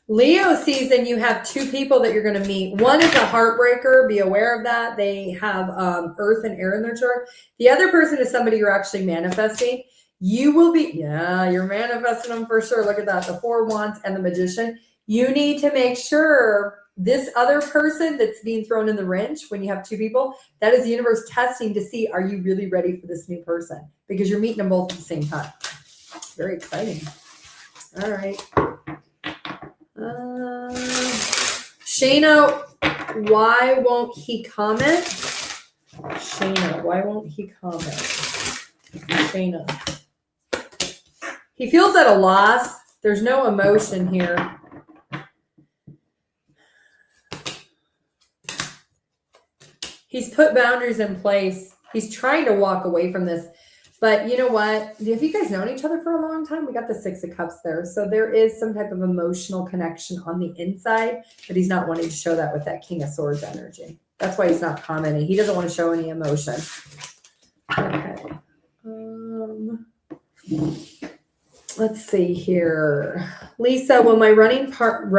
Leo season, you have two people that you're going to meet. One is a heartbreaker. Be aware of that. They have earth and air in their chart. The other person is somebody you're actually manifesting. You will be, you're manifesting them for sure. Look at that. The Four of Wands and the Magician. You need to make sure this other person that's being thrown in the wrench when you have two people, that is the universe testing to see, are you really ready for this new person? Because you're meeting them both at the same time. Very exciting. All right. Shayna, why won't he comment? Shayna, why won't he comment? Shayna. He feels at a loss. There's no emotion here. He's put boundaries in place. He's trying to walk away from this. But you know what? Have you guys known each other for a long time? We got the Six of Cups there. So there is some type of emotional connection on the inside, but he's not wanting to show that with that King of Swords energy. That's why he's not commenting. He doesn't want to show any emotion. Okay. Let's see here. Lisa, will my running partner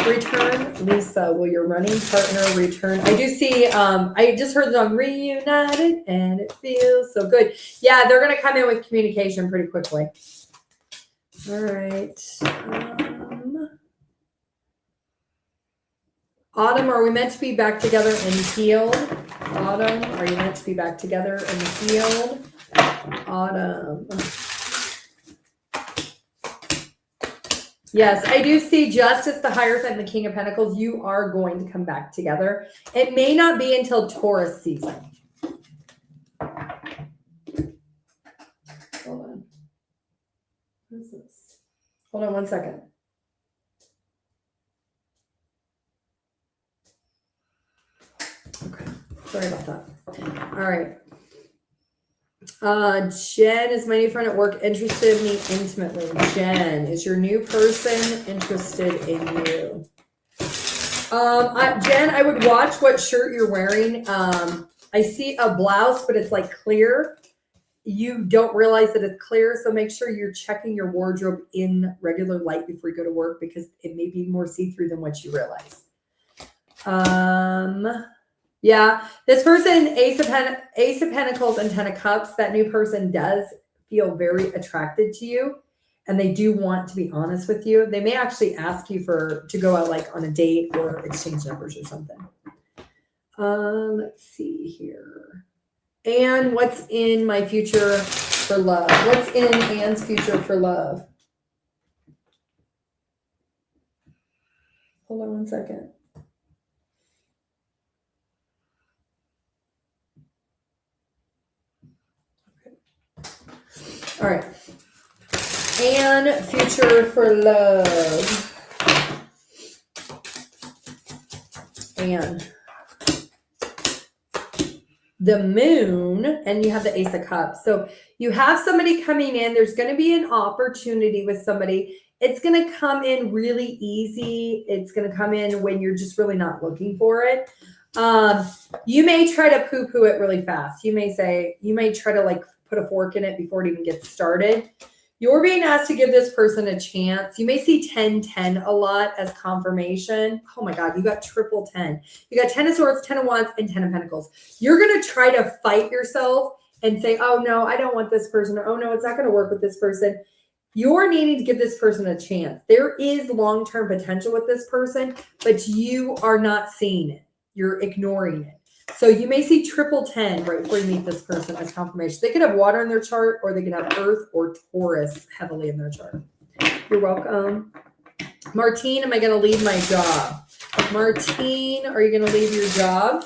return? Lisa, will your running partner return? I do see, I just heard the song Reunited and it feels so good. Yeah, they're going to come in with communication pretty quickly. All right. Autumn, are we meant to be back together and healed? Autumn, are you meant to be back together and healed? Autumn. Yes, I do see Justice, the Hierophant, and the King of Pentacles. You are going to come back together. It may not be until Taurus season. Hold on. What is this? Hold on one second. Okay, sorry about that. All right. Jen is my new friend at work, interested in me intimately. Jen, is your new person interested in you? Jen, I would watch what shirt you're wearing. I see a blouse, but it's like clear. You don't realize that it's clear, so make sure you're checking your wardrobe in regular light before you go to work because it may be more see-through than what you realize. Yeah, this person, Ace of Pentacles and Ten of Cups, that new person does feel very attracted to you and they do want to be honest with you. They may actually ask you to go out like on a date or exchange numbers or something. Let's see here. Anne, what's in my future for love? What's in Anne's future for love? Hold on one second. Okay. All right. And future for love. And the moon, and you have the Ace of Cups. So you have somebody coming in. There's going to be an opportunity with somebody. It's going to come in really easy. It's going to come in when you're just really not looking for it. You may try to poo-poo it really fast. You may try to like put a fork in it before it even gets started. You're being asked to give this person a chance. You may see 10-10 a lot as confirmation. Oh my God, you got triple 10. You got 10 of swords, 10 of wands, and 10 of pentacles. You're going to try to fight yourself and say, oh no, I don't want this person. Or, oh no, it's not going to work with this person. You're needing to give this person a chance. There is long-term potential with this person, but you are not seeing it. You're ignoring it. So you may see triple 10 right before you meet this person as confirmation. They could have water in their chart, or they could have Earth or Taurus heavily in their chart. You're welcome. Martine, am I going to leave my job? Martine, are you going to leave your job?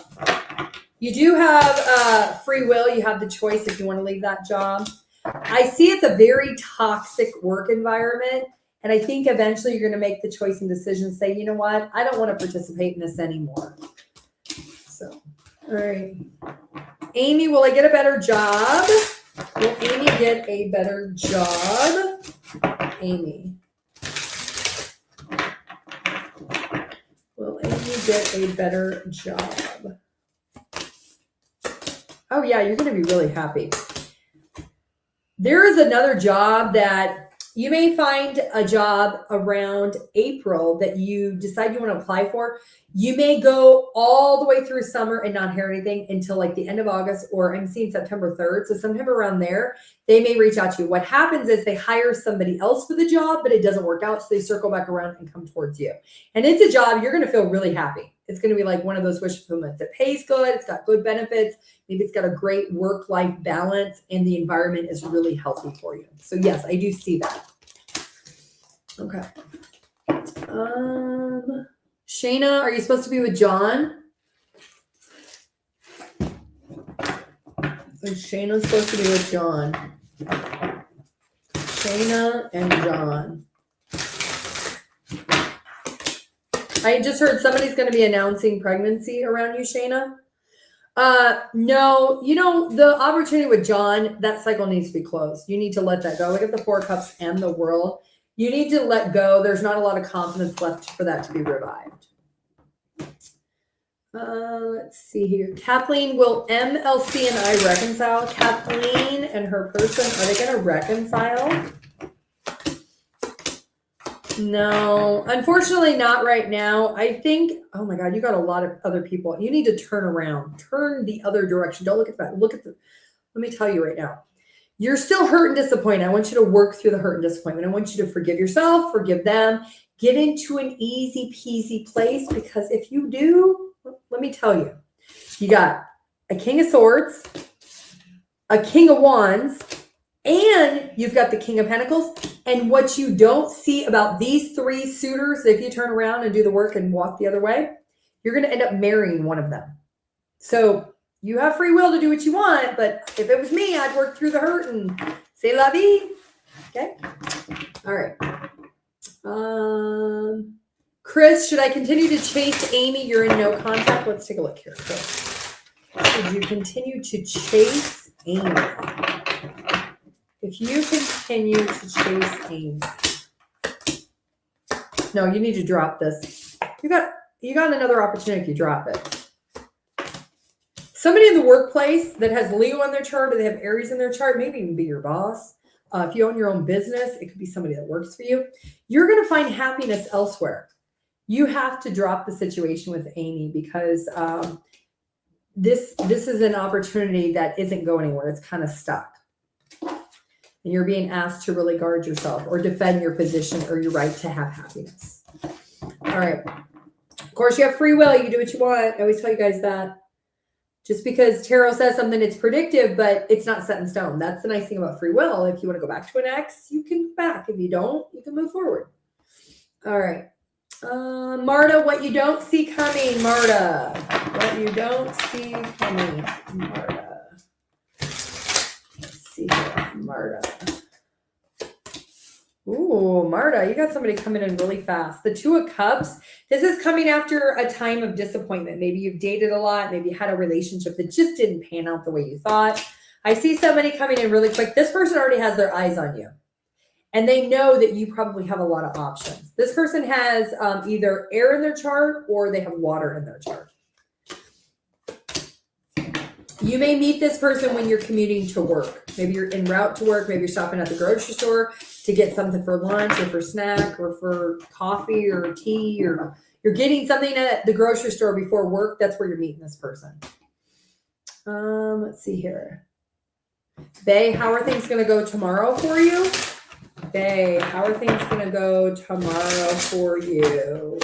You do have free will. You have the choice if you want to leave that job. I see it's a very toxic work environment. And I think eventually you're going to make the choice and decision, say, you know what? I don't want to participate in this anymore. So, all right. Amy, will I get a better job? Will Amy get a better job? Amy. Will Amy get a better job? Oh yeah, you're going to be really happy. There is another job that you may find a job around April that you decide you want to apply for. You may go all the way through summer and not hear anything until like the end of August, or I'm seeing September 3rd. So sometime around there, they may reach out to you. What happens is they hire somebody else for the job, but it doesn't work out. So they circle back around and come towards you. And it's a job you're going to feel really happy. It's going to be like one of those wish fulfillments. It pays good. It's got good benefits. Maybe it's got a great work-life balance, and the environment is really healthy for you. So yes, I do see that. Okay. Shayna, are you supposed to be with John? Is Shayna supposed to be with John? Shayna and John. I just heard somebody's going to be announcing pregnancy around you, Shayna. No, you know, the opportunity with John, that cycle needs to be closed. You need to let that go. Look at the Four of Cups and the World. You need to let go. There's not a lot of confidence left for that to be revived. Let's see here. Kathleen, will MLC and I reconcile? Kathleen and her person, are they going to reconcile? No, unfortunately not right now. I think, oh my God, you got a lot of other people. You need to turn around, turn the other direction. Don't look at that. Look at the, let me tell you right now. You're still hurt and disappointed. I want you to work through the hurt and disappointment. I want you to forgive yourself, forgive them, get into an easy peasy place, because if you do, let me tell you, you got a King of Swords, a King of Wands, and you've got the King of Pentacles. And what you don't see about these three suitors, if you turn around and do the work and walk the other way, you're going to end up marrying one of them. So you have free will to do what you want, but if it was me, I'd work through the hurt and say la vie. Okay. All right. Chris, should I continue to chase Amy? You're in no contact. Let's take a look here. Chris, should you continue to chase Amy? If you continue to chase Amy, no, you need to drop this. You got another opportunity if you drop it. Somebody in the workplace that has Leo in their chart, or they have Aries in their chart, maybe even be your boss. If you own your own business, it could be somebody that works for you. You're going to find happiness elsewhere. You have to drop the situation with Amy, because this is an opportunity that isn't going anywhere. It's kind of stuck. And you're being asked to really guard yourself or defend your position or your right to have happiness. All right. Of course, you have free will. You can do what you want. I always tell you guys that. Just because tarot says something, it's predictive, but it's not set in stone. That's the nice thing about free will. If you want to go back to an ex, you can go back. If you don't, you can move forward. All right. Marta, what you don't see coming, Marta. What you don't see coming, Marta. Let's see here, Marta. Ooh, Marta, you got somebody coming in really fast. The Two of Cups. This is coming after a time of disappointment. Maybe you've dated a lot. Maybe you had a relationship that just didn't pan out the way you thought. I see somebody coming in really quick. This person already has their eyes on you. And they know that you probably have a lot of options. This person has either air in their chart or they have water in their chart. You may meet this person when you're commuting to work. Maybe you're en route to work. Maybe you're stopping at the grocery store to get something for lunch or for snack or for coffee or tea, or you're getting something at the grocery store before work. That's where you're meeting this person. Let's see here. Bae, how are things going to go tomorrow for you? Bae, how are things going to go tomorrow for you?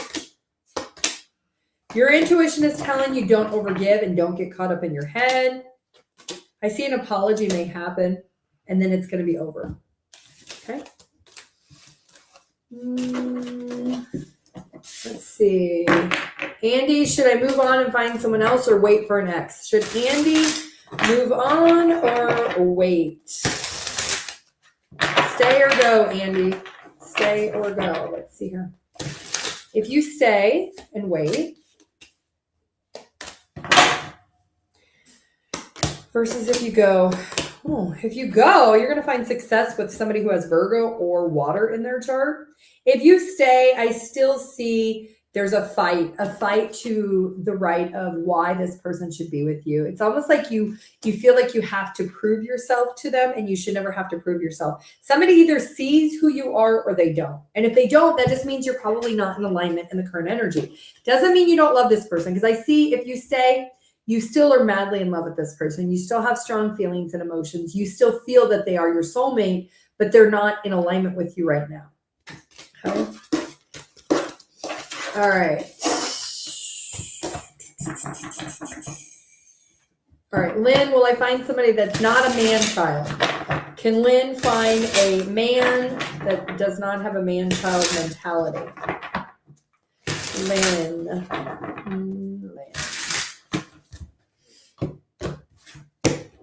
Your intuition is telling you don't overgive and don't get caught up in your head. I see an apology may happen, and then it's going to be over. Okay. Let's see. Andy, should I move on and find someone else or wait for an ex? Should Andy move on or wait? Stay or go, Andy. Stay or go. Let's see here. If you stay and wait, versus if you go, if you go, you're going to find success with somebody who has Virgo or water in their chart. If you stay, I still see there's a fight to the right of why this person should be with you. It's almost like you feel like you have to prove yourself to them, and you should never have to prove yourself. Somebody either sees who you are or they don't. And if they don't, that just means you're probably not in alignment in the current energy. Doesn't mean you don't love this person, because I see if you stay, you still are madly in love with this person. You still have strong feelings and emotions. You still feel that they are your soulmate, but they're not in alignment with you right now. Okay. All right. All right, Lynn, will I find somebody that's not a man-child? Can Lynn find a man that does not have a man-child mentality? Lynn.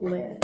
Lynn.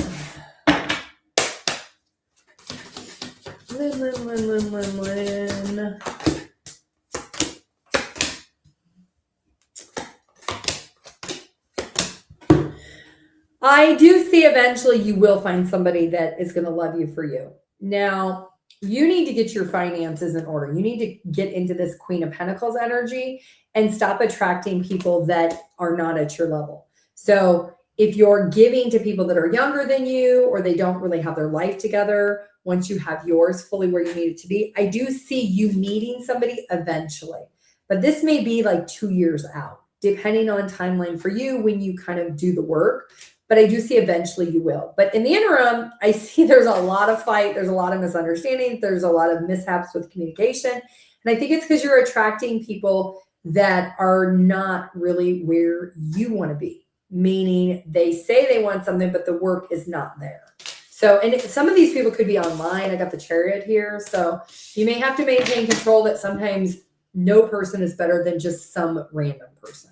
I do see eventually you will find somebody that is going to love you for you. Now, you need to get your finances in order. You need to get into this Queen of Pentacles energy and stop attracting people that are not at your level. So if you're giving to people that are younger than you, or they don't really have their life together, once you have yours fully where you need it to be, I do see you meeting somebody eventually. But this may be like 2 years out, depending on timeline for you when you kind of do the work. But I do see eventually you will. But in the interim, I see there's a lot of fight. There's a lot of misunderstanding. There's a lot of mishaps with communication. And I think it's because you're attracting people that are not really where you want to be. Meaning they say they want something, but the work is not there. So, and some of these people could be online. I got the Chariot here. So you may have to maintain control that sometimes no person is better than just some random person.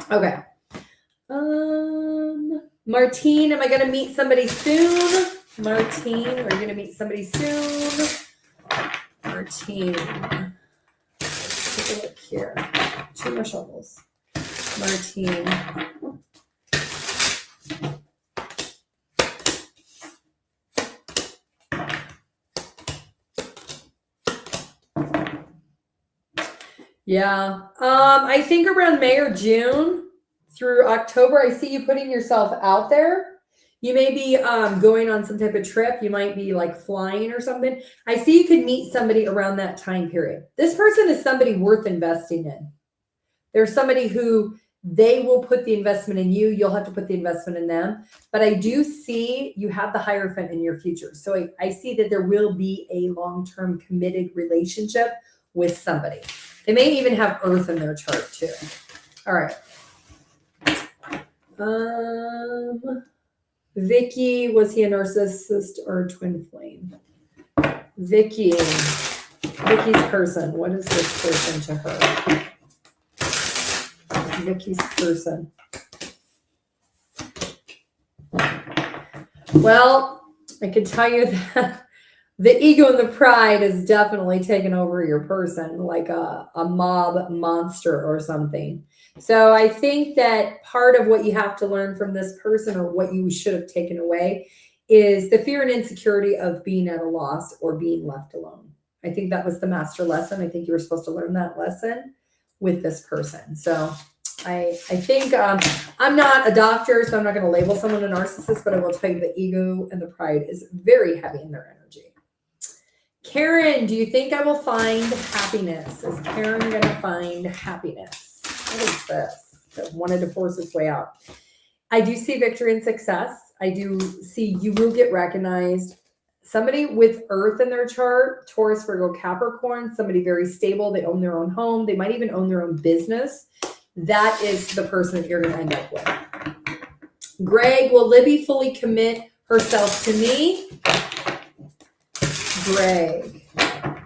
Okay. Martine, am I going to meet somebody soon? Martine, are you going to meet somebody soon? Martine. Take a look here. 2 more shovels. Martine. Yeah. I think around May or June through October, I see you putting yourself out there. You may be going on some type of trip. You might be like flying or something. I see you could meet somebody around that time period. This person is somebody worth investing in. There's somebody who they will put the investment in you. You'll have to put the investment in them. But I do see you have the Hierophant in your future. So I see that there will be a long-term committed relationship with somebody. They may even have Earth in their chart too. All right. Vicky, was he a narcissist or a twin flame? Vicky, Vicky's person. What is this person to her? Vicky's person. Well, I can tell you that the ego and the pride is definitely taken over your person, like a mob monster or something. So I think that part of what you have to learn from this person, or what you should have taken away, is the fear and insecurity of being at a loss or being left alone. I think that was the master lesson. I think you were supposed to learn that lesson with this person. So I think I'm not a doctor, so I'm not going to label someone a narcissist, but I will tell you the ego and the pride is very heavy in their energy. Karen, do you think I will find happiness? Is Karen going to find happiness? What is this that wanted to force its way out? I do see victory and success. I do see you will get recognized. Somebody with Earth in their chart, Taurus, Virgo, Capricorn, somebody very stable. They own their own home. They might even own their own business. That is the person that you're going to end up with. Greg, will Libby fully commit herself to me? Greg.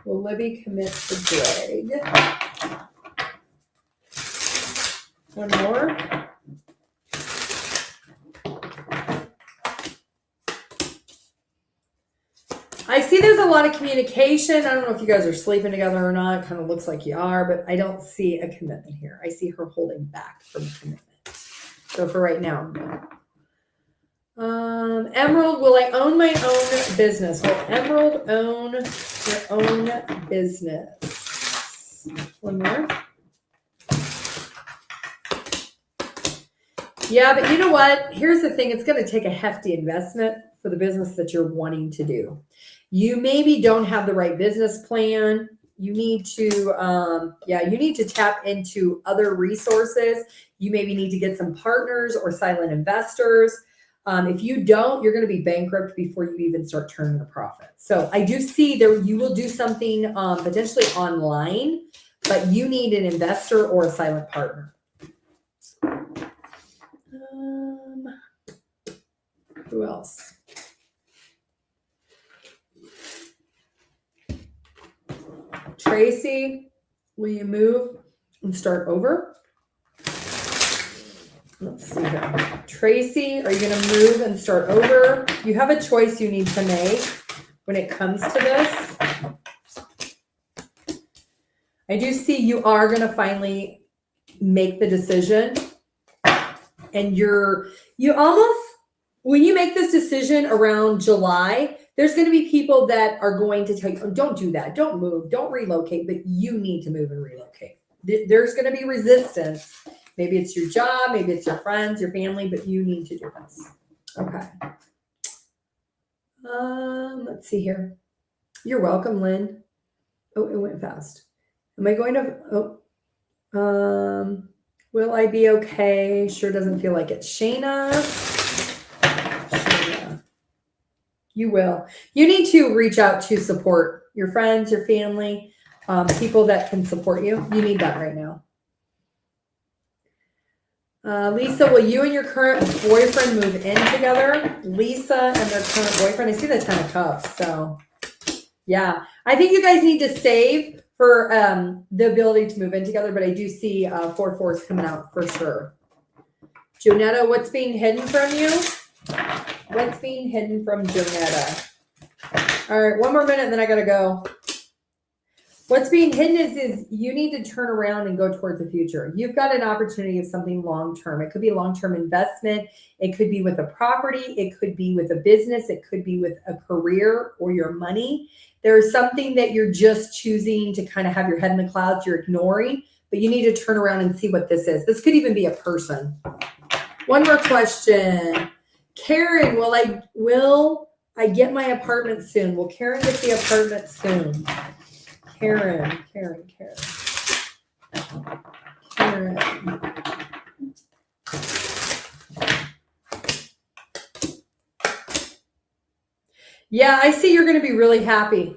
Will Libby commit to Greg? One more. I see there's a lot of communication. I don't know if you guys are sleeping together or not. It kind of looks like you are, but I don't see a commitment here. I see her holding back from a commitment. So for right now, no. Emerald, will I own my own business? Will Emerald own your own business? One more. Yeah, but you know what? Here's the thing. It's going to take a hefty investment for the business that you're wanting to do. You maybe don't have the right business plan. You need to, you need to tap into other resources. You maybe need to get some partners or silent investors. If you don't, you're going to be bankrupt before you even start turning a profit. So I do see there you will do something potentially online, but you need an investor or a silent partner. Who else? Tracy, will you move and start over? Let's see here. Tracy, are you going to move and start over? You have a choice you need to make when it comes to this. I do see you are going to finally make the decision. And you almost, when you make this decision around July, there's going to be people that are going to tell you, oh, don't do that. Don't move. Don't relocate. But you need to move and relocate. There's going to be resistance. Maybe it's your job. Maybe it's your friends, your family. But you need to do this. Okay. Let's see here. You're welcome, Lynn. Oh, it went fast. Am I going to... will I be okay? Sure doesn't feel like it. Shayna. You will. You need to reach out to support your friends, your family, people that can support you. You need that right now. Lisa, will you and your current boyfriend move in together? Lisa and their current boyfriend. I see the 10 of cups. So, yeah. I think you guys need to save for the ability to move in together, but I do see 4/4s coming out for sure. Jonetta, what's being hidden from you? What's being hidden from Jonetta? All right, one more minute, and then I got to go. What's being hidden is you need to turn around and go towards the future. You've got an opportunity of something long-term. It could be a long-term investment. It could be with a property. It could be with a business. It could be with a career or your money. There's something that you're just choosing to kind of have your head in the clouds. You're ignoring, but you need to turn around and see what this is. This could even be a person. One more question. Karen, will I get my apartment soon? Will Karen get the apartment soon? Karen. Yeah, I see you're going to be really happy.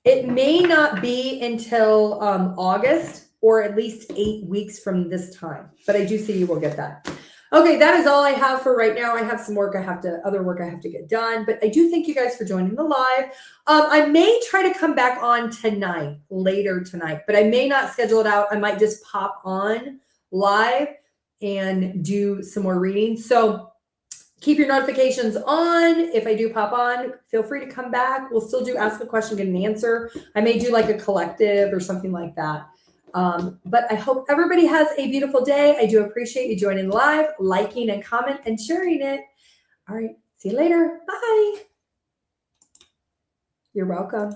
It may not be until August or at least 8 weeks from this time, but I do see you will get that. Okay, that is all I have for right now. I have some work other work I have to get done, but I do thank you guys for joining the live. I may try to come back on later tonight, but I may not schedule it out. I might just pop on live and do some more reading. So keep your notifications on. If I do pop on, feel free to come back. We'll still do ask a question, get an answer. I may do like a collective or something like that. But I hope everybody has a beautiful day. I do appreciate you joining live, liking and comment and sharing it. All right. See you later. Bye. You're welcome.